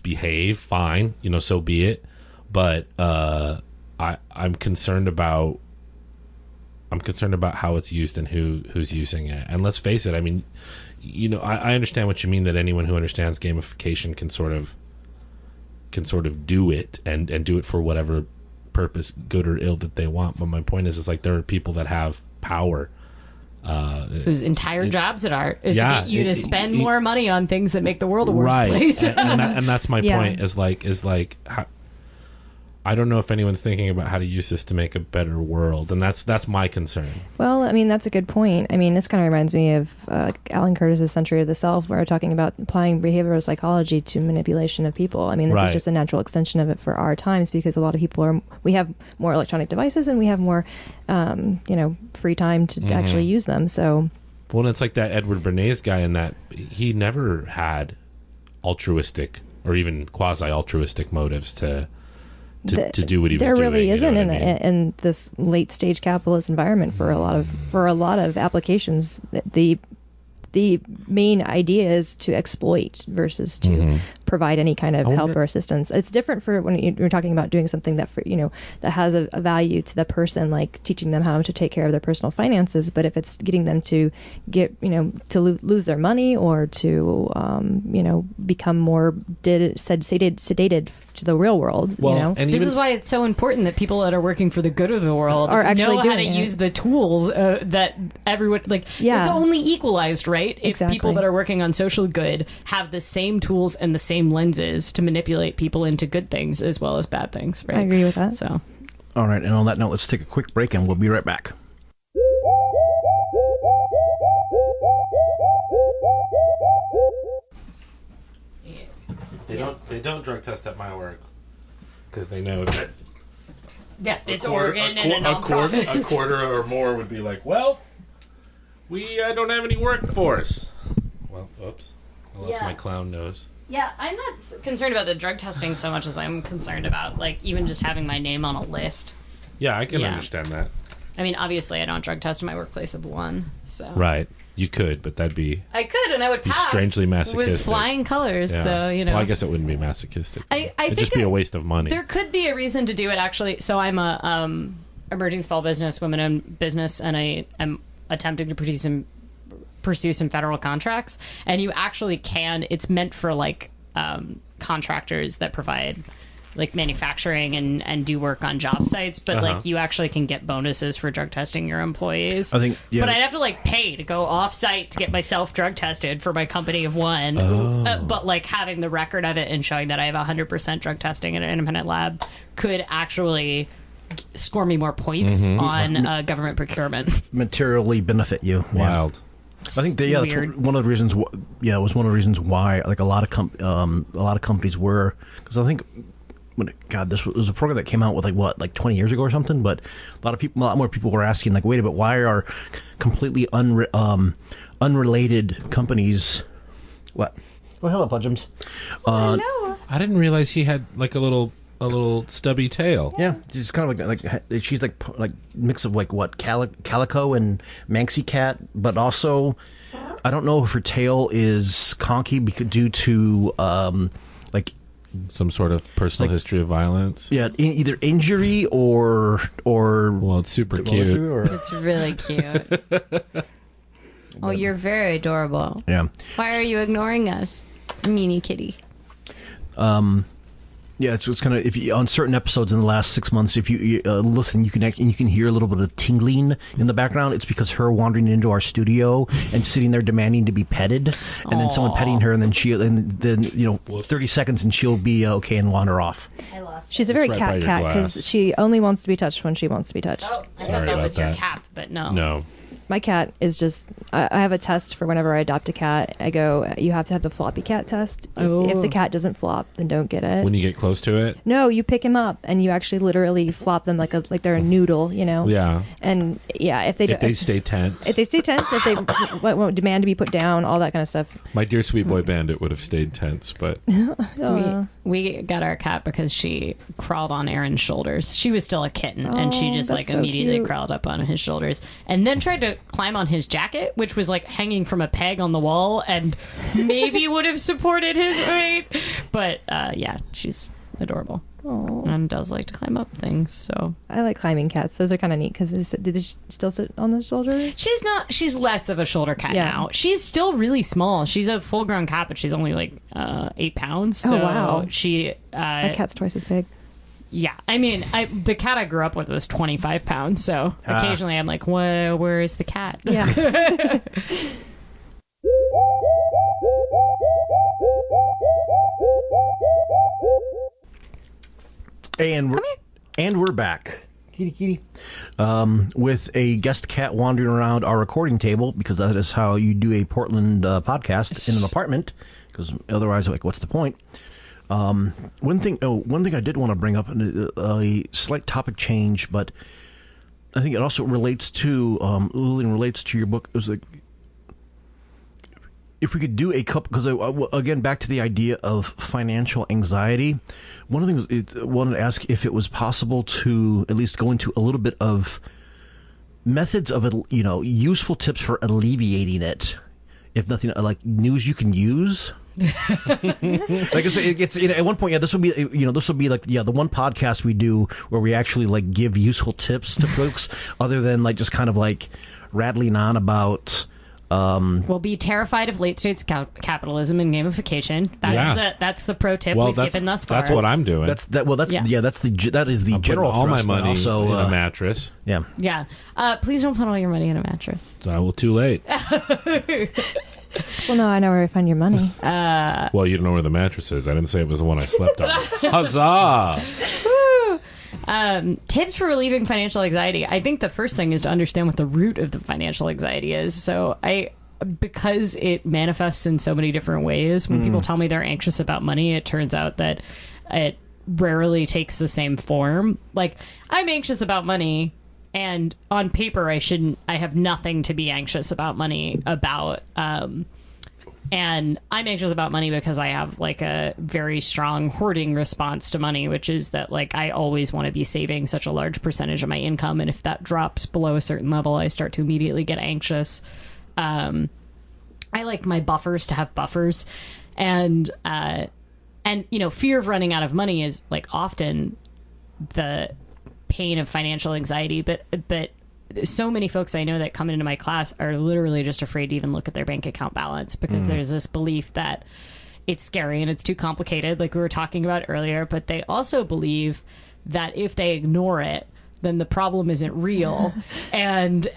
behave, fine, so be it. But I'm concerned about how it's used and who's using it. And let's face it, I mean, I understand what you mean, that anyone who understands gamification can sort of do it and do it for whatever purpose, good or ill, that they want. But my point is like, there are people that have power, whose entire jobs it are is to get you to spend more money on things that make the world a worse place. and that's my point. Is like how, I don't know if anyone's thinking about how to use this to make a better world, and that's my concern. Well, I mean, that's a good point. I mean, this kind of reminds me of Alan Curtis's Century of the Self, where we're talking about applying behavioral psychology to manipulation of people. I mean, this is just a natural extension of it for our times, because a lot of people we have more electronic devices and we have more, free time to actually use them. So, well, and it's like that Edward Bernays guy, in that he never had altruistic or even quasi-altruistic motives to do what he was doing. There really isn't in this late stage capitalist environment for a lot of applications. The main idea is to exploit versus to provide any kind of help or assistance. It's different for when you're talking about doing something that that has a value to the person, like teaching them how to take care of their personal finances. But if it's getting them to lose their money, or to become more sedated to the real world, and this is why it's so important that people that are working for the good of the world are actually know how to use the tools that everyone it's only equalized, right? If people that are working on social good have the same tools and the same lenses to manipulate people into good things as well as bad things, right? I agree with that. So, all right, and on that note, let's take a quick break and we'll be right back. They don't drug test at my work because they know that it's Oregon and a nonprofit. A quarter or more would be like, well, we don't have any workforce. Well, oops, I lost my clown nose. Yeah, I'm not concerned about the drug testing so much as I'm concerned about even just having my name on a list. Yeah, I can understand that. I mean, obviously, I don't drug test in my workplace of one, so right. You could, but I could, and I would pass. Strangely masochistic with flying colors. Yeah. So Well, I guess it wouldn't be masochistic. It'd just be a waste of money. There could be a reason to do it, actually. So I'm a emerging small business, women-owned business, and I am attempting to pursue some federal contracts. And you actually can. It's meant for contractors that provide manufacturing and do work on job sites, but you actually can get bonuses for drug testing your employees. I think, but I'd have to pay to go off site to get myself drug tested for my company of one. But having the record of it and showing that I have 100% drug testing in an independent lab could actually score me more points on government procurement. Materially benefit you. Wild. I think that's one of the reasons. It was one of the reasons why a lot of companies were, because I think. This was a program that came out with 20 years ago or something. But a lot more people were asking, wait a bit, why are completely unrelated companies? What? Oh, hello, Pudgems. Hello. I didn't realize he had a little stubby tail. Yeah, she's kind of like she's like mix of calico and Manxie cat, but also I don't know if her tail is conky due to some sort of personal history of violence. Yeah, either injury or. Well, it's super cute. It's really cute. Oh, you're very adorable. Yeah. Why are you ignoring us, meanie kitty? Yeah, it's kind of on certain episodes in the last 6 months. If you listen, you can hear a little bit of tingling in the background. It's because her wandering into our studio and sitting there demanding to be petted, and then someone petting her, and then 30 seconds and she'll be okay and wander off. I lost. She's a very cat because she only wants to be touched when she wants to be touched. Oh, I thought that was your cap, but no. No. My cat is just. I have a test for whenever I adopt a cat. I go, you have to have the floppy cat test. If the cat doesn't flop, then don't get it. When you get close to it? No, you pick him up and you actually literally flop them like they're a noodle, you know? Yeah. And yeah, if they stay tense. if they won't demand to be put down, all that kind of stuff. My dear sweet boy bandit would have stayed tense, but we got our cat because she crawled on Aaron's shoulders. She was still a kitten, and she just like immediately crawled up on his shoulders, and then tried to climb on his jacket, which was like hanging from a peg on the wall, and maybe would have supported his weight. But yeah, she's adorable. Aww. And does like to climb up things. So I like climbing cats. Those are kind of neat because did they still sit on the shoulders? She's less of a shoulder cat now. She's still really small. She's a full grown cat, but she's only like 8 pounds. So wow. She my cat's twice as big. Yeah, I mean, the cat I grew up with was 25 pounds. So occasionally I'm like, where is the cat? Yeah. And we're back. Kitty. With a guest cat wandering around our recording table, because that is how you do a Portland podcast in an apartment, because otherwise, like, what's the point? One thing I did want to bring up, a slight topic change, but I think it also relates to, Lillian relates to your book. It was like, if we could do a couple, because again, back to the idea of financial anxiety, one of the things I wanted to ask if it was possible to at least go into a little bit of methods of, useful tips for alleviating it, if nothing, like news you can use. Like I said, it's at one point, this will be like the one podcast we do where we actually like give useful tips to folks, other than like just kind of like rattling on about. We'll be terrified of late-stage capitalism and gamification. That's the pro tip we've given thus far. That's what I'm doing. That is the I'm general all thrust, my money also, in a mattress. Yeah. Yeah. Please don't put all your money in a mattress. Too late. Well, no, I know where to find your money. Well, you don't know where the mattress is. I didn't say it was the one I slept on. Huzzah! Tips for relieving financial anxiety. I think the first thing is to understand what the root of the financial anxiety is. So because it manifests in so many different ways, when people tell me they're anxious about money, it turns out that it rarely takes the same form. Like, I'm anxious about money, and on paper I have nothing to be anxious about money about. And I'm anxious about money because I have like a very strong hoarding response to money, which is that like I always want to be saving such a large percentage of my income, and if that drops below a certain level, I start to immediately get anxious. I like my buffers to have buffers, and fear of running out of money is like often the pain of financial anxiety, but so many folks I know that come into my class are literally just afraid to even look at their bank account balance because there's this belief that it's scary and it's too complicated, like we were talking about earlier. But they also believe that if they ignore it, then the problem isn't real. and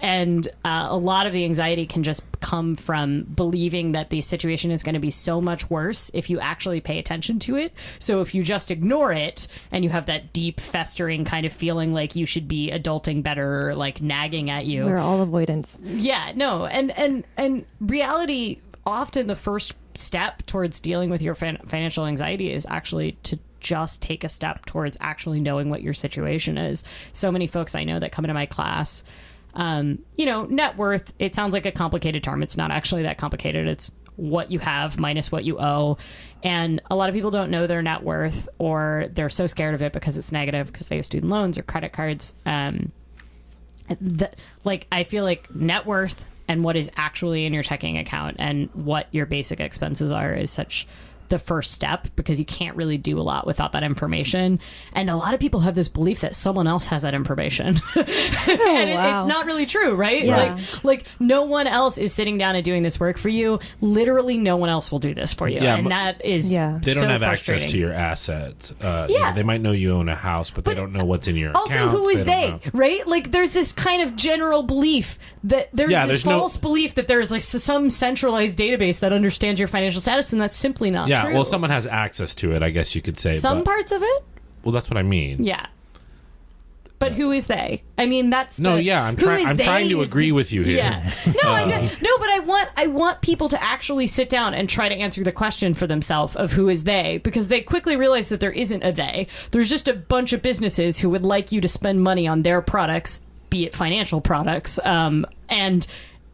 a lot of the anxiety can just come from believing that the situation is going to be so much worse if you actually pay attention to it. So if you just ignore it and you have that deep festering kind of feeling like you should be adulting better, or like nagging at you. We're all avoidance. Yeah, no. And reality, often the first step towards dealing with your financial anxiety is actually to just take a step towards actually knowing what your situation is. So many folks I know that come into my class, net worth, it sounds like a complicated term. It's not actually that complicated. It's what you have minus what you owe. And a lot of people don't know their net worth, or they're so scared of it because it's negative because they have student loans or credit cards. I feel like net worth and what is actually in your checking account and what your basic expenses are is such the first step, because you can't really do a lot without that information. And a lot of people have this belief that someone else has that information. It's not really true, right? Yeah. Like no one else is sitting down and doing this work for you. Literally no one else will do this for you. Yeah, and that is they don't so have access to your assets. They might know you own a house, but they don't know what's in your also accounts. Who is they right? Like there's this kind of general belief that there's false belief that there's like some centralized database that understands your financial status, and that's simply not true. Well, someone has access to it, I guess you could say. Some parts of it? Well, that's what I mean. Yeah. But who is they? I mean, that's I'm trying to agree with you here. Yeah. No, but I want people to actually sit down and try to answer the question for themselves of who is they, because they quickly realize that there isn't a they. There's just a bunch of businesses who would like you to spend money on their products, be it financial products,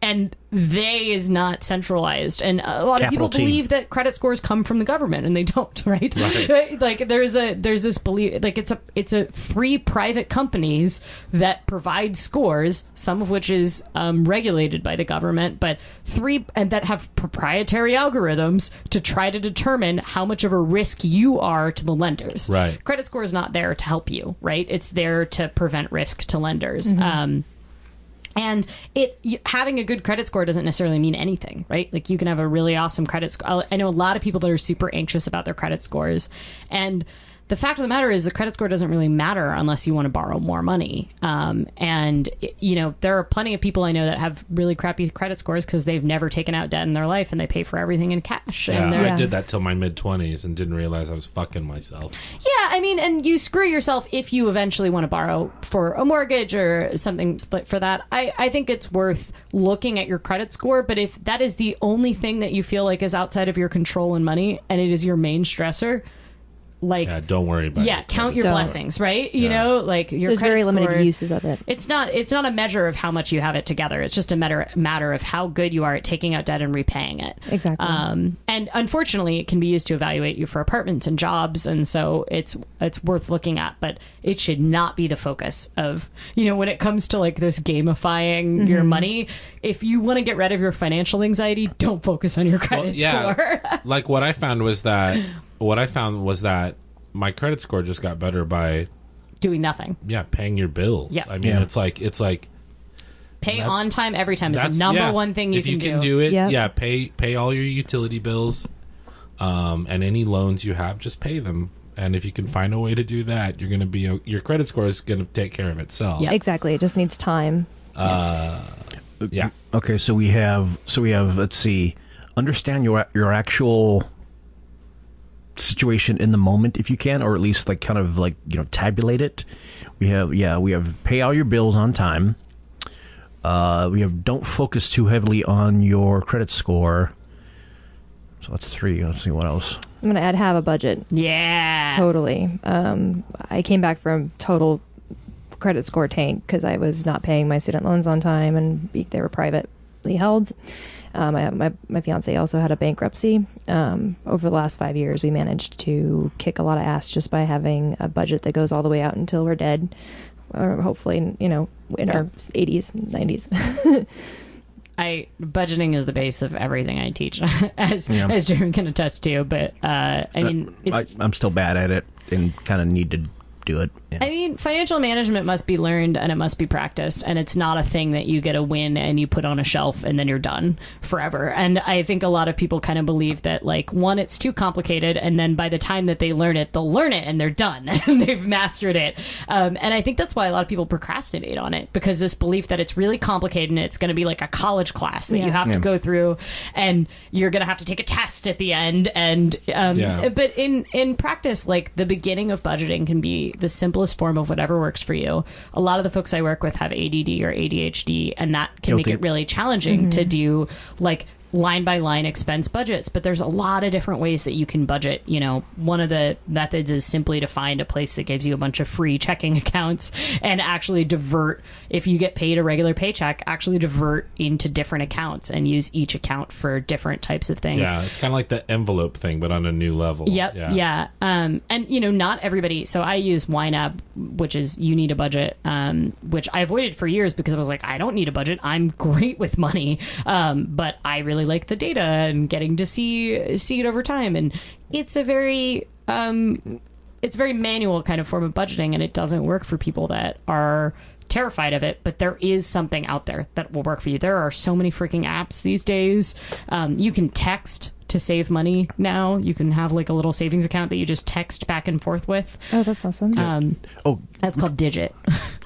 and they is not centralized, and a lot of people believe that credit scores come from the government, and they don't, right? Like there's this belief, like it's a 3 private companies that provide scores, some of which is regulated by the government, but 3 and that have proprietary algorithms to try to determine how much of a risk you are to the lenders. Right. Credit score is not there to help you, right? It's there to prevent risk to lenders. And having a good credit score doesn't necessarily mean anything, right? Like, you can have a really awesome credit score. I know a lot of people that are super anxious about their credit scores. And the fact of the matter is the credit score doesn't really matter unless you want to borrow more money. There are plenty of people I know that have really crappy credit scores because they've never taken out debt in their life and they pay for everything in cash. I did that till my mid-20s and didn't realize I was fucking myself. Yeah, I mean, and you screw yourself if you eventually want to borrow for a mortgage or something for that. I think it's worth looking at your credit score, but if that is the only thing that you feel like is outside of your control and money, and it is your main stressor, don't worry about it. Yeah, count your blessings, right? You know, like your there's credit very score, limited uses of it. It's not a measure of how much you have it together. It's just a matter of how good you are at taking out debt and repaying it. Exactly. And unfortunately, it can be used to evaluate you for apartments and jobs, and so it's worth looking at. But it should not be the focus of, when it comes to like this gamifying your money. If you want to get rid of your financial anxiety, don't focus on your credit score. Like what I found was that my credit score just got better by doing nothing. Yeah, paying your bills. Yeah. I mean, it's like pay on time every time is the number one thing you can do. If you can do it, pay all your utility bills, and any loans you have, just pay them. And if you can find a way to do that, your credit score is going to take care of itself. Yeah, exactly. It just needs time. Yeah. Okay, so we have let's see, understand your actual situation in the moment if you can, or at least like kind of like tabulate it. We have pay all your bills on time. We have don't focus too heavily on your credit score. So that's 3. Let's see what else. I'm gonna add have a budget. Yeah, totally. I came back from total credit score tank because I was not paying my student loans on time, and they were privately held. My fiance also had a bankruptcy. Over the last 5 years, we managed to kick a lot of ass just by having a budget that goes all the way out until we're dead, or hopefully, in our 80s, 90s. Budgeting is the base of everything I teach, as Jeremy can attest to. But I'm still bad at it and kind of need to do it. Yeah. I mean, financial management must be learned and it must be practiced, and it's not a thing that you get a win and you put on a shelf and then you're done forever. And I think a lot of people kind of believe that, like, one, it's too complicated, and then by the time that they learn it, they'll learn it and they're done and they've mastered it. And I think that's why a lot of people procrastinate on it, because this belief that it's really complicated and it's going to be like a college class that you have to go through, and you're going to have to take a test at the end. And but in practice, like, the beginning of budgeting can be the simplest form of whatever works for you. A lot of the folks I work with have ADD or ADHD, and that can make it really challenging to do, like, line by line expense budgets. But there's a lot of different ways that you can budget. One of the methods is simply to find a place that gives you a bunch of free checking accounts and actually divert, if you get paid a regular paycheck, actually divert into different accounts and use each account for different types of things. Yeah, it's kind of like the envelope thing, but on a new level. Yep. Yeah. And not everybody. So I use YNAB, which is You Need a Budget, which I avoided for years because I was like, I don't need a budget. I'm great with money. But I really like the data and getting to see it over time, and it's a very manual kind of form of budgeting, and it doesn't work for people that are terrified of it. But there is something out there that will work for you. There are so many freaking apps these days. You can text to save money now. You can have like a little savings account that you just text back and forth with. Oh, that's awesome. That's called Digit.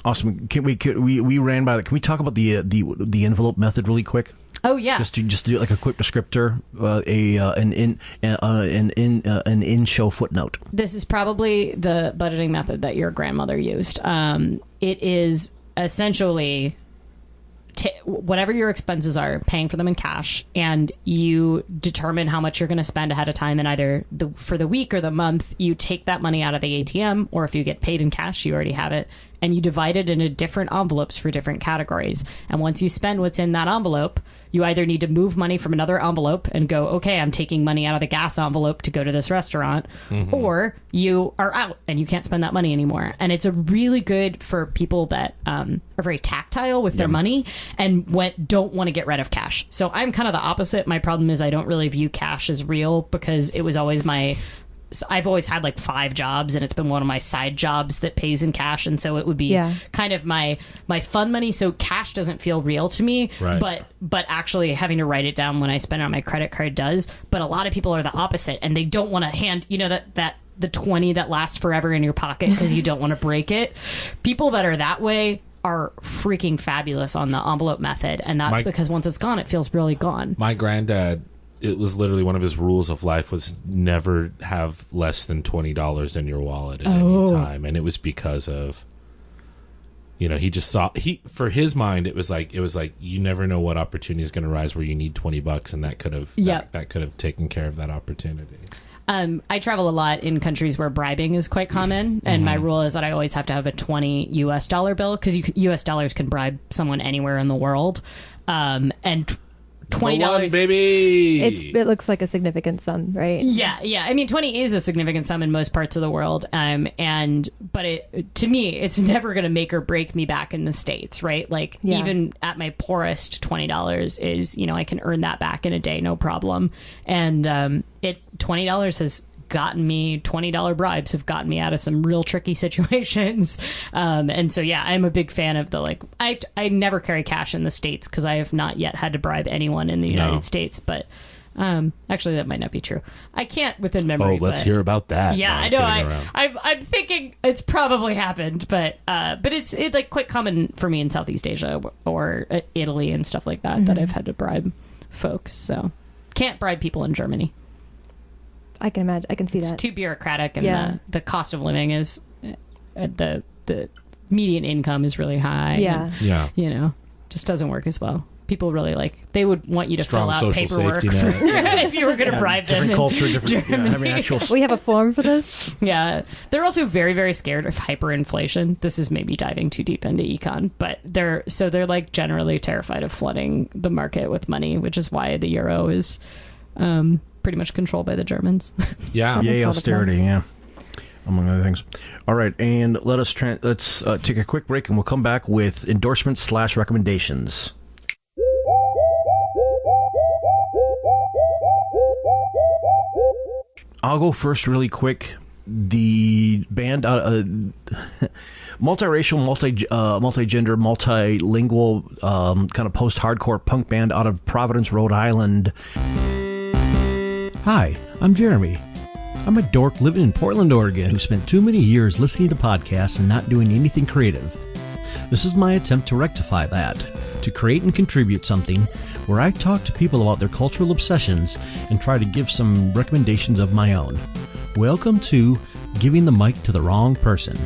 Awesome. We ran by that. Can we talk about the envelope method really quick? Oh yeah. Just to do like a quick descriptor, an in-show footnote. This is probably the budgeting method that your grandmother used. it is essentially whatever your expenses are, paying for them in cash, and you determine how much you're going to spend ahead of time, and either for the week or the month, you take that money out of the ATM, or if you get paid in cash, you already have it, and you divide it into different envelopes for different categories. And once you spend what's in that envelope, you either need to move money from another envelope and go, okay, I'm taking money out of the gas envelope to go to this restaurant, or you are out and you can't spend that money anymore. And it's a really good for people that are very tactile with their money and don't want to get rid of cash. So I'm kind of the opposite. My problem is I don't really view cash as real because it was always I've always had like 5 jobs, and it's been one of my side jobs that pays in cash, and so it would be kind of my fun money. So cash doesn't feel real to me, right. but actually having to write it down when I spend it on my credit card does. But a lot of people are the opposite, and they don't want to hand that the 20 that lasts forever in your pocket because you don't want to break it. People that are that way are freaking fabulous on the envelope method, and that's because once it's gone, it feels really gone. My granddad, it was literally one of his rules of life was never have less than $20 in your wallet at any time. And it was because of, he just saw, for his mind, it was like, you never know what opportunity is going to rise where you need $20, and that could have, that could have taken care of that opportunity. I travel a lot in countries where bribing is quite common, and my rule is that I always have to have a $20 US bill, because US dollars can bribe someone anywhere in the world. And $20, baby. It looks like a significant sum, right? Yeah. I mean, 20 is a significant sum in most parts of the world, but to me, it's never going to make or break me back in the States, right? Like even at my poorest, $20 is, I can earn that back in a day, no problem. And $20 has gotten me, $20 bribes have gotten me out of some real tricky situations. And so, I'm a big fan of I never carry cash in the States because I have not yet had to bribe anyone in the United States. But actually, that might not be true. I can't within memory. Oh, let's hear about that. Yeah, I know. I'm thinking it's probably happened, but it's like quite common for me in Southeast Asia or Italy and stuff like that, that I've had to bribe folks. So can't bribe people in Germany. I can imagine. I can see it's that. Too bureaucratic, and the cost of living is the median income is really high. And, just doesn't work as well. People really they would want you to Strong fill out social paperwork safety net. if you were going to bribe them. Different culture, different having actual. We have a form for this. Yeah, they're also very, very scared of hyperinflation. This is maybe diving too deep into econ, but they're generally terrified of flooding the market with money, which is why the euro is pretty much controlled by the Germans. Yeah. Yay, austerity, among other things. All right, and let's take a quick break, and we'll come back with endorsements/recommendations. I'll go first really quick. The band, multiracial, multigender, multilingual, kind of post-hardcore punk band out of Providence, Rhode Island. Hi, I'm Jeremy. I'm a dork living in Portland, Oregon, who spent too many years listening to podcasts and not doing anything creative. This is my attempt to rectify that, to create and contribute something where I talk to people about their cultural obsessions and try to give some recommendations of my own. Welcome to Giving the Mic to the Wrong Person.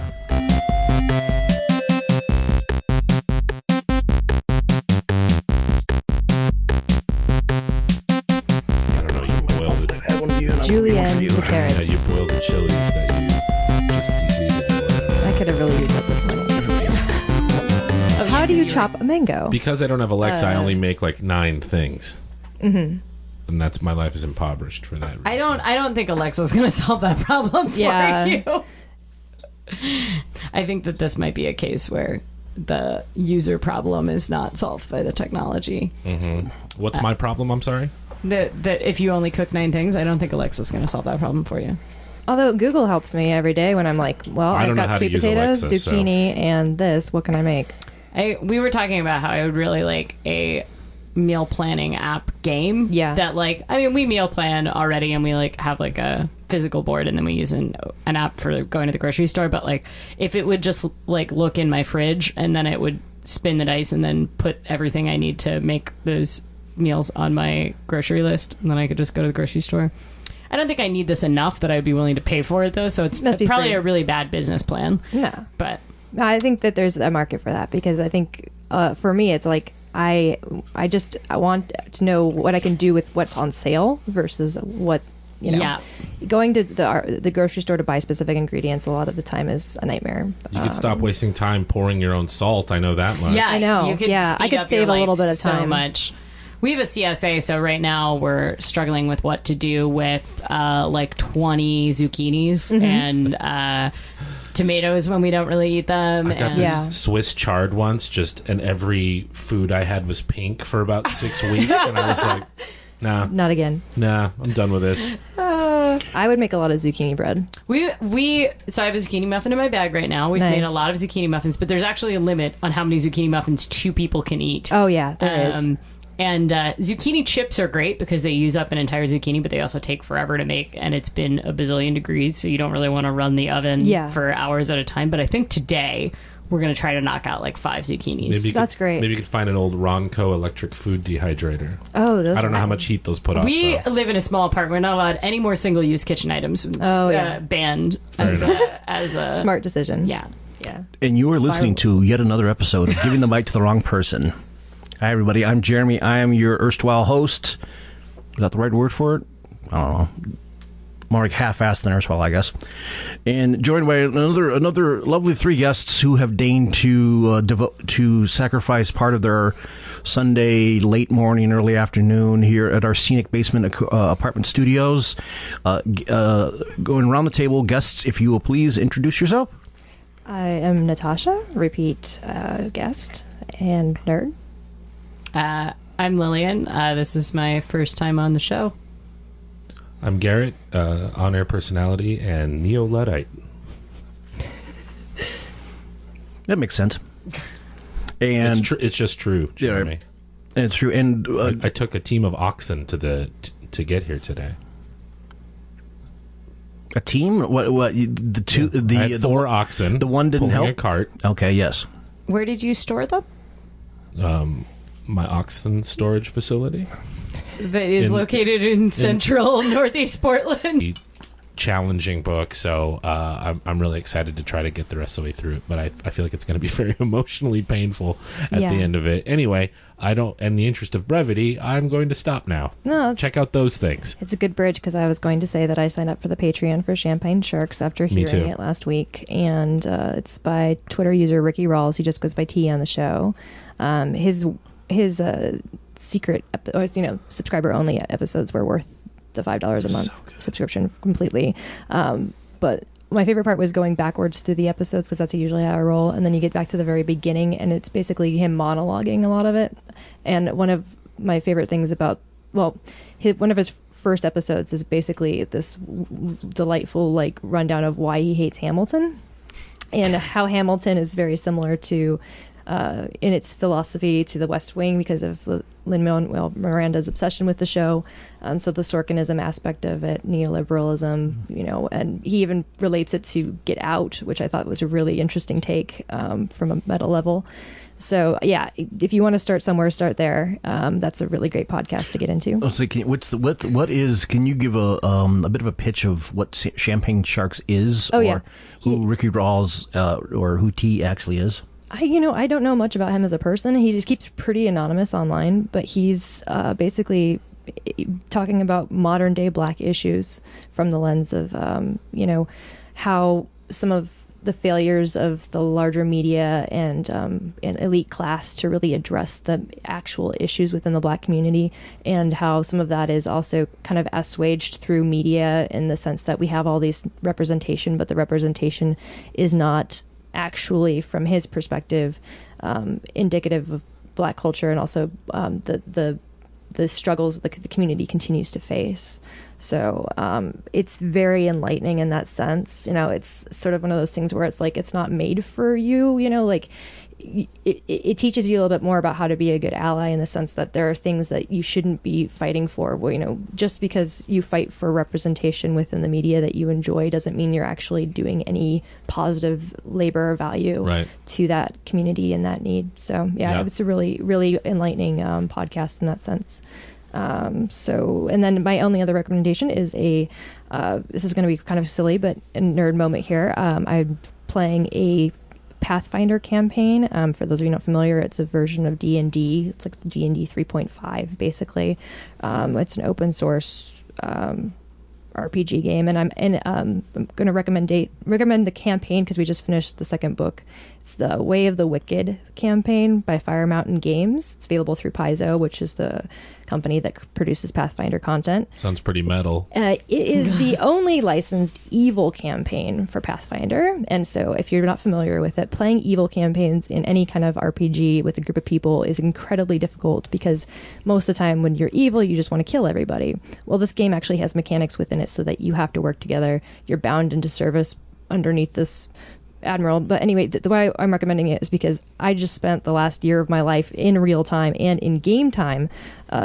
Julienne the carrots. Yeah, you boiled the chilies that you just de-seeded. I could have really used up this money. How do you chop a mango? Because I don't have Alexa, I only make 9 things. And that's, my life is impoverished for that reason. I don't think Alexa's going to solve that problem for you. I think that this might be a case where the user problem is not solved by the technology. What's my problem? I'm sorry? That if you only cook 9 things, I don't think Alexa's going to solve that problem for you. Although Google helps me every day when I'm like, well, I've got sweet potatoes, Alexa, zucchini, and this. What can I make? We were talking about how I would really like a meal planning app game. Yeah. That we meal plan already, and we have a physical board, and then we use an app for going to the grocery store. But if it would just look in my fridge, and then it would spin the dice and then put everything I need to make those meals on my grocery list, and then I could just go to the grocery store. I don't think I need this enough that I'd be willing to pay for it, though, so it's probably a really bad business plan. No. But I think that there's a market for that, because I think for me it's like I want to know what I can do with what's on sale versus what, going to the grocery store to buy specific ingredients a lot of the time is a nightmare. You could stop wasting time pouring your own salt. I know that much. Yeah, I know. You could I could save a little bit of time. So much. We have a CSA, so right now we're struggling with what to do with like 20 zucchinis and tomatoes when we don't really eat them. I got this Swiss chard once, and every food I had was pink for about 6 weeks, and I was like, nah. Not again. Nah, I'm done with this. I would make a lot of zucchini bread. So I have a zucchini muffin in my bag right now. We've made a lot of zucchini muffins, but there's actually a limit on how many zucchini muffins 2 people can eat. Oh, yeah, there is. And zucchini chips are great because they use up an entire zucchini, but they also take forever to make, and it's been a bazillion degrees, so you don't really want to run the oven for hours at a time. But I think today we're going to try to knock out like 5 zucchinis. That's great. Maybe you could find an old Ronco electric food dehydrator. Oh, I don't know how much heat those put off. We live in a small apartment. We're not allowed any more single-use kitchen items. It's, banned as a smart decision. Yeah. And you are listening to yet another episode of Giving the Mic to the Wrong Person. Hi, everybody. I'm Jeremy. I am your erstwhile host. Is that the right word for it? I don't know. More like half-assed than erstwhile, I guess. And joined by another lovely 3 guests who have deigned to sacrifice part of their Sunday late morning, early afternoon here at our scenic basement apartment studios. Going around the table, guests, if you will please introduce yourself. I am Natasha, repeat guest and nerd. I'm Lillian. This is my first time on the show. I'm Garrett, on-air personality and neo-Luddite. That makes sense. And it's just true, Jeremy. And it's true. And I took a team of oxen to get here today. A team? What? The two? I had 4 oxen. The one didn't pulling help. A cart. Okay. Yes. Where did you store them? My oxen storage facility. That is located in central northeast Portland. Challenging book, so I'm really excited to try to get the rest of the way through it, but I feel like it's going to be very emotionally painful at the end of it. Anyway, in the interest of brevity, I'm going to stop now. No, check out those things. It's a good bridge, because I was going to say that I signed up for the Patreon for Champagne Sharks after hearing it last week, and it's by Twitter user Ricky Rawls. He just goes by T on the show. His secret, subscriber only episodes were worth the $5 a month subscription completely. But my favorite part was going backwards through the episodes, because that's usually how I roll. And then you get back to the very beginning, and it's basically him monologuing a lot of it. And one of my favorite things about, one of his first episodes is basically this delightful rundown of why he hates Hamilton, and how Hamilton is very similar to in its philosophy to The West Wing, because of Lin-Manuel Miranda's obsession with the show. And so the Sorkinism aspect of it, neoliberalism, and he even relates it to Get Out, which I thought was a really interesting take from a meta level. So yeah, if you want to start somewhere, start there. That's a really great podcast to get into. So can you give a bit of a pitch of what Champagne Sharks is, who Ricky Rawls or who T actually is? I don't know much about him as a person. He just keeps pretty anonymous online, but he's basically talking about modern day Black issues from the lens of, how some of the failures of the larger media and elite class to really address the actual issues within the Black community, and how some of that is also kind of assuaged through media, in the sense that we have all these representation, but the representation is not actually, from his perspective, indicative of Black culture, and also the struggles that the community continues to face. So it's very enlightening in that sense. It's sort of one of those things where it's like, it's not made for you, it teaches you a little bit more about how to be a good ally, in the sense that there are things that you shouldn't be fighting for. Just because you fight for representation within the media that you enjoy doesn't mean you're actually doing any positive labor or value to that community and that need. So it's a really, really enlightening podcast in that sense. And then my only other recommendation is this is going to be kind of silly, but a nerd moment here. I'm playing a Pathfinder campaign. For those of you not familiar, it's a version of D&D. It's like D&D 3.5, basically. It's an open source RPG game, and I'm going to recommend the campaign because we just finished the second book. It's the Way of the Wicked campaign by Fire Mountain Games. It's available through Paizo, which is the company that produces Pathfinder content. Sounds pretty metal. It is the only licensed evil campaign for Pathfinder, and so if you're not familiar with it, playing evil campaigns in any kind of RPG with a group of people is incredibly difficult because most of the time when you're evil, you just want to kill everybody. Well, this game actually has mechanics within it so that you have to work together. You're bound into service underneath this admiral. But anyway, the way I'm recommending it is because I just spent the last year of my life in real time and in game time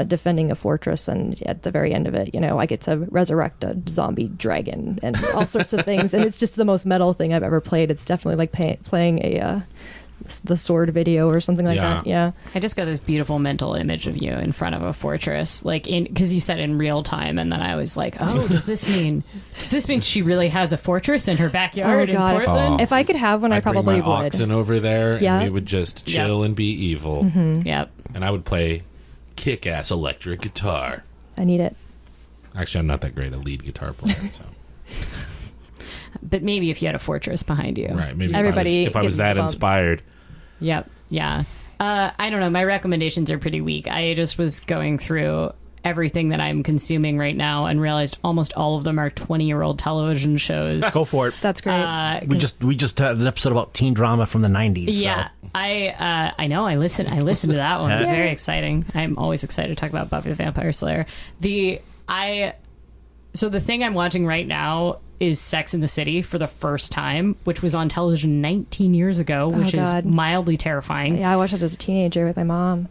defending a fortress, and at the very end of it, I get to resurrect a zombie dragon and all sorts of things, and it's just the most metal thing I've ever played. It's definitely like playing the sword video or something like that. Yeah. I just got this beautiful mental image of you in front of a fortress, because you said in real time, and then I was like, oh, does this mean she really has a fortress in her backyard in Portland? If I could have one, I probably bring my would. oxen over there, and we would just chill and be evil. Mm-hmm. Yep. And I would play kick-ass electric guitar. I need it. Actually, I'm not that great a lead guitar player, so. But maybe if you had a fortress behind you. Right, maybe Everybody if I was that inspired. Yep. Yeah. I don't know. My recommendations are pretty weak. I just was going through everything that I'm consuming right now and realized almost all of them are 20-year-old television shows. Go for it. That's great. We just had an episode about teen drama from the 90s. Yeah. So. I know. I listened to that one. It's very exciting. I'm always excited to talk about Buffy the Vampire Slayer. So the thing I'm watching right now is Sex and the City for the first time, which was on television 19 years ago, which is mildly terrifying. Yeah, I watched it as a teenager with my mom.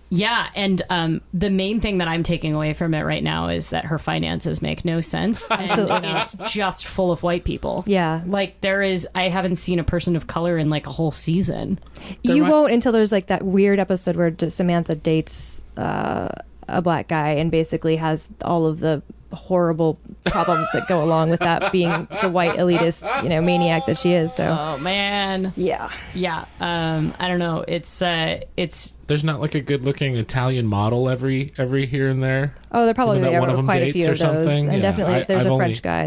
Yeah, and the main thing that I'm taking away from it right now is that her finances make no sense. Absolutely It's just full of white people. Yeah. I haven't seen a person of color in like a whole season. You won't until there's like that weird episode where Samantha dates a black guy and basically has all of the horrible problems that go along with that, being the white elitist, maniac that she is. So, oh man, yeah. I don't know. It's There's not like a good-looking Italian model every here and there. Oh, there probably That are one of them quite a dates few or of those, something. and definitely there's I've a French only- guy.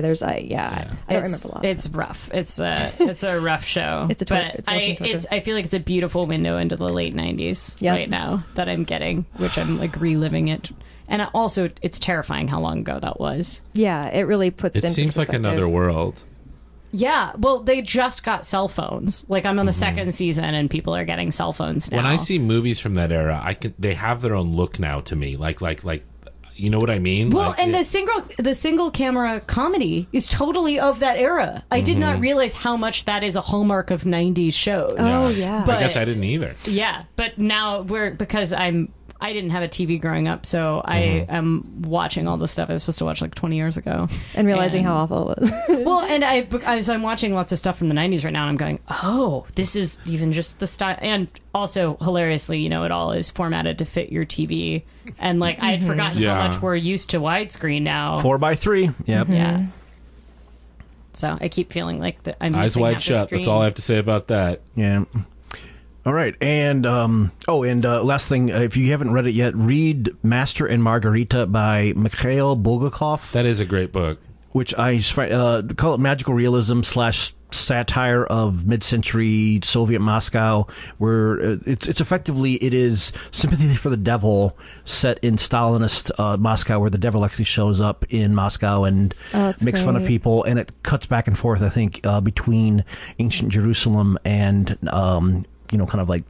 I don't remember a lot. It's rough. It's a rough show. It's a but I feel like it's a beautiful window into the late 90s right now that I'm getting, which I'm like reliving it. And also, it's terrifying how long ago that was. Yeah, it really puts it into seems like perspective. another world. Yeah, well, they just got cell phones. Like, I'm on the second season, and people are getting cell phones now. When I see movies from that era, they have their own look now to me. Like, you know what I mean? Well, and the single camera comedy is totally of that era. I did not realize how much that is a hallmark of 90s shows. Oh, yeah. I guess I didn't either. Yeah, but now because I didn't have a TV growing up, so I am watching all the stuff I was supposed to watch like 20 years ago. And realizing how awful it was. Well, and so I'm watching lots of stuff from the 90s right now, and I'm going, oh, this is even just the style. And also, hilariously, it all is formatted to fit your TV. And like, I had forgotten how much we're used to widescreen now. 4:3. Yep. Yeah. So I keep feeling like I'm Eyes missing wide half the shut. screen. That's all I have to say about that. Yeah. All right, and last thing, if you haven't read it yet, read Master and Margherita by Mikhail Bulgokov. That is a great book. Which I call it magical realism / satire of mid-century Soviet Moscow, where it's effectively it is sympathy for the devil set in Stalinist Moscow, where the devil actually shows up in Moscow and makes fun of people, and it cuts back and forth, I think, between ancient Jerusalem and kind of like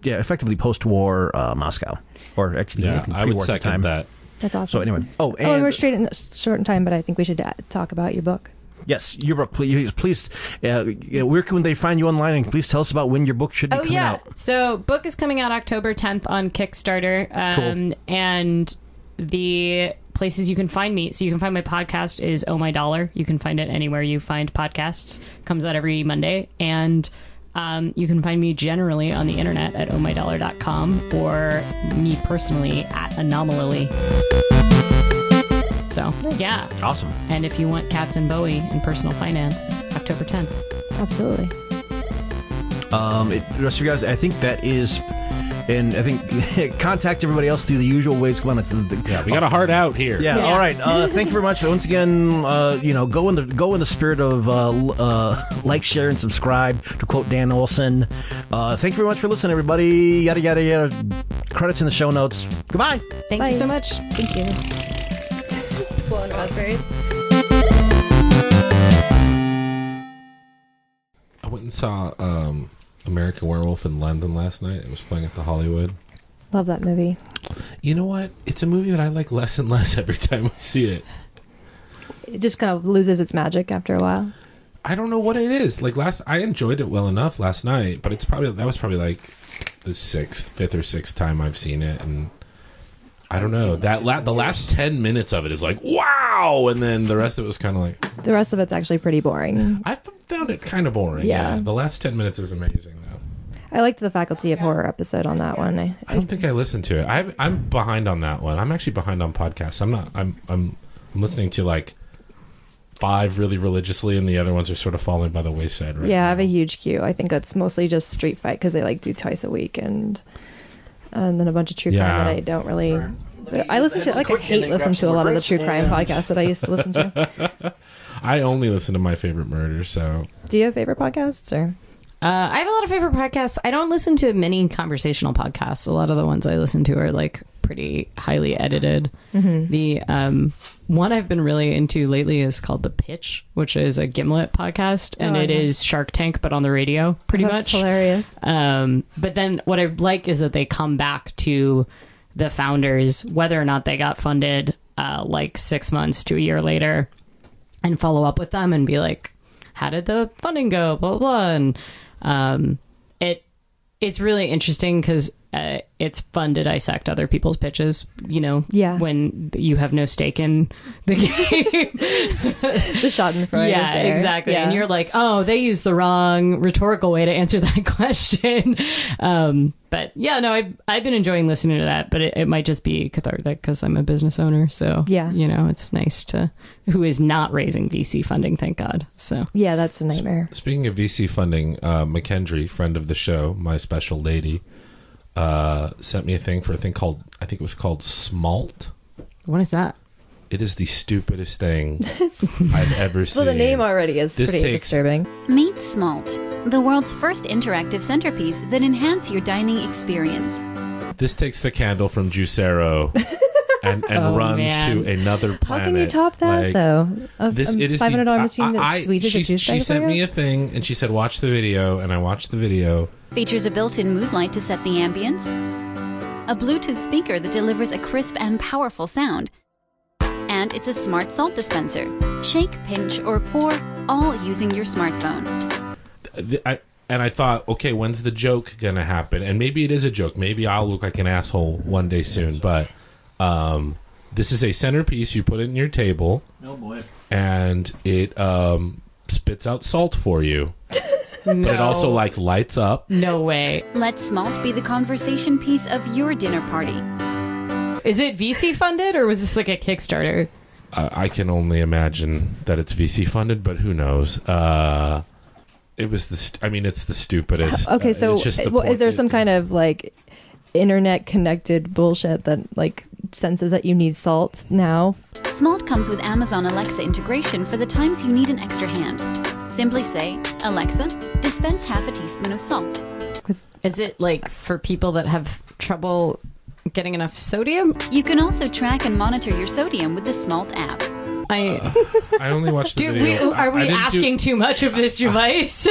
effectively post-war Moscow, or actually, I think I would pre-war at the second time. that. That's awesome. So anyway, and we're short in time, but I think we should talk about your book. Yes, your book. Please, where can they find you online? And please tell us about when your book should be coming out. So, book is coming out October 10th on Kickstarter. Cool. And the places you can find me. So you can find my podcast is Oh My Dollar. You can find it anywhere you find podcasts. Comes out every Monday. And you can find me generally on the internet at ohmydollar.com or me personally at Anomaly. So So, yeah. Awesome. And if you want Cats and Bowie in personal finance, October 10th. Absolutely. The rest of you guys, I think that is... And I think contact everybody else through the usual ways. Come on, Yeah, we got a heart out here. Yeah. All right. Thank you very much. Once again, go in the spirit of like, share, and subscribe. To quote Dan Olson. Thank you very much for listening, everybody. Yada yada yada. Credits in the show notes. Goodbye. Thank you so much. Thank you. Blowing raspberries. I went and saw American Werewolf in London last night. It was playing at the Hollywood. Love that movie. You know what? It's a movie that I like less and less every time I see it. It just kind of loses its magic after a while. I don't know what it is. Like I enjoyed it well enough last night, but that was probably like the fifth or sixth time I've seen it, and I don't know. The last 10 minutes of it is like wow, and then the rest of it was kind of like. The rest of it's actually pretty boring. I found it kind of boring. Yeah. The last 10 minutes is amazing though. I liked the Faculty of Horror episode on that one. I don't think I listened to it. I'm behind on that one. I'm actually behind on podcasts. I'm listening to like 5 really religiously, and the other ones are sort of falling by the wayside right now. I have a huge queue. I think that's mostly just Street Fight because they like do twice a week, and then a bunch of true crime that I don't really. I listen to I hate listening to a lot of the true crime podcasts that I used to listen to. I only listen to My Favorite Murder. So, do you have favorite podcasts or? I have a lot of favorite podcasts. I don't listen to many conversational podcasts. A lot of the ones I listen to are like pretty highly edited. Mm-hmm. The one I've been really into lately is called The Pitch, which is a Gimlet podcast, and it is Shark Tank but on the radio, pretty much. Hilarious. But then what I like is that they come back to the founders, whether or not they got funded, like 6 months to a year later, and follow up with them and be like, how did the funding go? Blah, blah, blah. And it's really interesting because it's fun to dissect other people's pitches, when you have no stake in the game. The Schadenfreude. Yeah, is there. exactly. Yeah. And you're like, oh, they used the wrong rhetorical way to answer that question. But yeah, no, I've been enjoying listening to that, but it might just be cathartic because I'm a business owner. So, yeah, it's nice who is not raising VC funding, thank God. So, yeah, that's a nightmare. Speaking of VC funding, McKendry, friend of the show, my special lady, sent me a thing for a thing called, I think it was called Smalt. What is that? It is the stupidest thing I've ever seen. Well, the name already is pretty disturbing. Meet Smalt, the world's first interactive centerpiece that enhance your dining experience. This takes the candle from Juicero and runs to another planet. How can you top that, though? It is $500 machine that squeezes a juice She sent me a thing, and she said, watch the video, and I watched the video. Features a built-in mood light to set the ambience, a Bluetooth speaker that delivers a crisp and powerful sound, and it's a smart salt dispenser. Shake, pinch, or pour, all using your smartphone. I thought, okay, when's the joke going to happen? And maybe it is a joke. Maybe I'll look like an asshole one day soon. But this is a centerpiece. You put it in your table. Oh, boy. And it spits out salt for you. No. But it also, lights up. No way. Let Smalt be the conversation piece of your dinner party. Is it VC funded, or was this like a Kickstarter? I can only imagine that it's VC funded, but who knows? It was it's the stupidest. Okay, so is there some kind of internet connected bullshit that senses that you need salt now? Smalt comes with Amazon Alexa integration for the times you need an extra hand. Simply say, Alexa, dispense half a teaspoon of salt. Is it for people that have trouble getting enough sodium? You can also track and monitor your sodium with the Smalt app. I only watched the video. Are we asking too much of this device?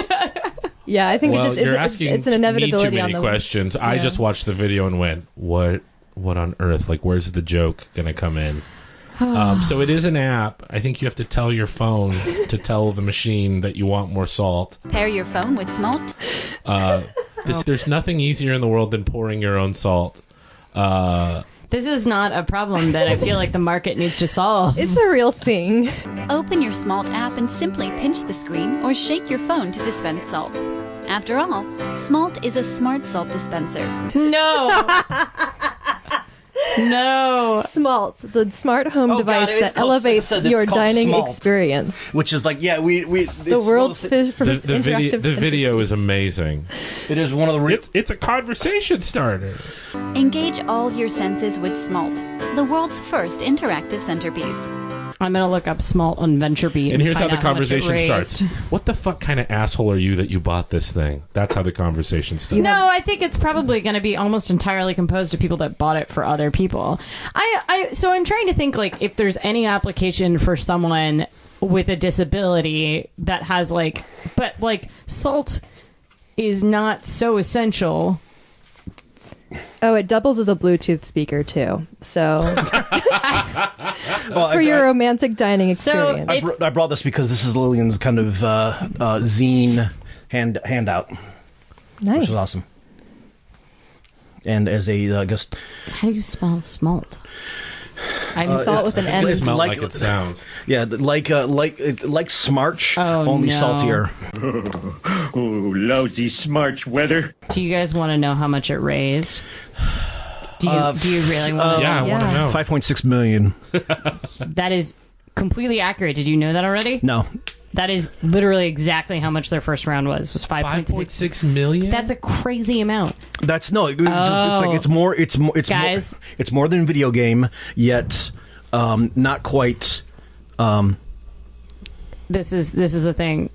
Yeah, I think it's an inevitability too many questions. Yeah. I just watched the video and went, what on earth? Where's the joke gonna come in? So it is an app. I think you have to tell your phone to tell the machine that you want more salt. Pair your phone with Smalt. There's nothing easier in the world than pouring your own salt. This is not a problem that I feel like the market needs to solve. It's a real thing. Open your Smalt app and simply pinch the screen or shake your phone to dispense salt. After all, Smalt is a smart salt dispenser. No! No. Smalt, the smart home device that elevates your dining experience. Which is like, yeah, The world's first interactive The video is amazing. It is one of the... It's a conversation starter. Engage all your senses with Smalt, the world's first interactive centerpiece. I'm going to look up Smalt on VentureBeat. And here's how find the out much it conversation raised. starts. What the fuck kind of asshole are you that you bought this thing? That's how the conversation starts. No, I think it's probably going to be almost entirely composed of people that bought it for other people. So I'm trying to think, like, if there's any application for someone with a disability that has, like... But, like, Salt is not so essential... Oh, it doubles as a Bluetooth speaker too. So Well, for your romantic dining So experience. I brought this because this is Lillian's kind of zine handout, Nice. which is awesome. And as a, I guess... How do you spell Smalt? Salt with an N. It smelled like- like it sounds. Yeah, like Smarch, Oh, only no. saltier. Oh, lousy Smarch weather. Do you guys want to know how much it raised? Do you really want to Yeah, I want to Yeah. know. 5.6 million. That is completely accurate. Did you know that already? No. That is literally exactly how much their first round was 5.6. 5.6 million? That's a crazy amount. That's no. It's like it's more. Guys. It's more than a video game, yet not quite. This is a thing.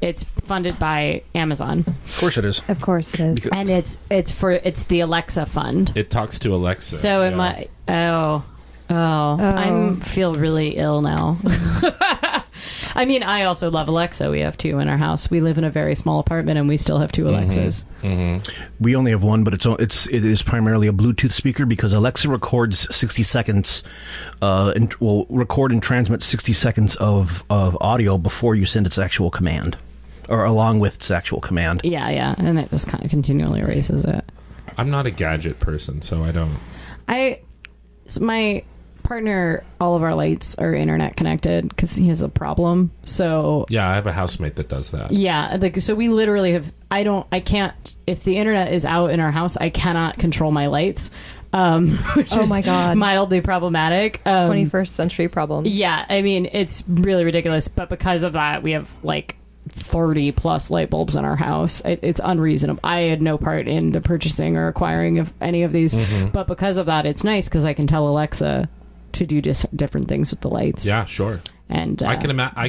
It's funded by Amazon, Of course, it is. Of course it is. and it's the Alexa fund. It talks to Alexa. So it yeah. might. I feel really ill now. I mean, I also love Alexa. We have 2 in our house. We live in a very small apartment, and we still have 2 Alexas. We only have one, but it is primarily a Bluetooth speaker because Alexa records 60 seconds, and will record and transmit 60 seconds of audio before you send its actual command, or along with its actual command. Yeah, and it just kind of continually erases it. I'm not a gadget person, so I don't. My partner, all of our lights are internet connected because he has a problem. So Yeah, I have a housemate that does that. yeah, like so we literally have. I can't. If the internet is out in our house, I cannot control my lights. Which Oh is my God. mildly problematic. 21st century problem. Yeah, I mean it's really ridiculous. But because of that, we have like 30 plus light bulbs in our house. It's unreasonable. I had no part in the purchasing or acquiring of any of these, but because of that, it's nice because I can tell Alexa to do different things with the lights. Yeah, sure. And I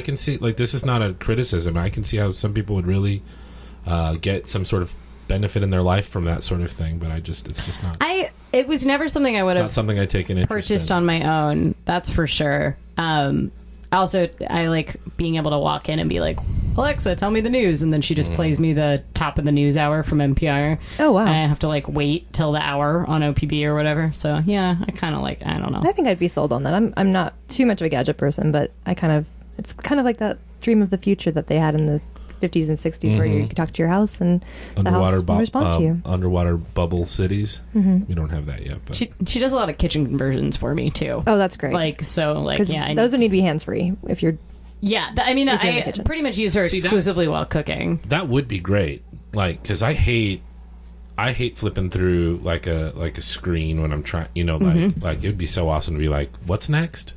can see, like, this is not a criticism. I can see how some people would really get some sort of benefit in their life from that sort of thing, but it's just not. It was never something I would Not have something I take an interest purchased in. on my own. That's for sure. Also, I like being able to walk in and be like, Alexa, tell me the news, and then she just plays me the top of the news hour from NPR. Oh, wow. And I have to like wait till the hour on OPB or whatever. So yeah, I kind of like, I don't know. I think I'd be sold on that. I'm not too much of a gadget person, but it's kind of like that dream of the future that they had in the 50s and 60s where you could talk to your house and the house will respond to you. Underwater bubble cities. We don't have that yet. But She does a lot of kitchen conversions for me too. Oh, that's great. Like so, like 'Cause yeah, those would need to be hands-free if you're... yeah. I mean, If you're in the I kitchen. pretty much use her See, that- exclusively while cooking. that would be great. Like, because I hate flipping through like a screen when I'm trying. Like it would be so awesome to be like, what's next?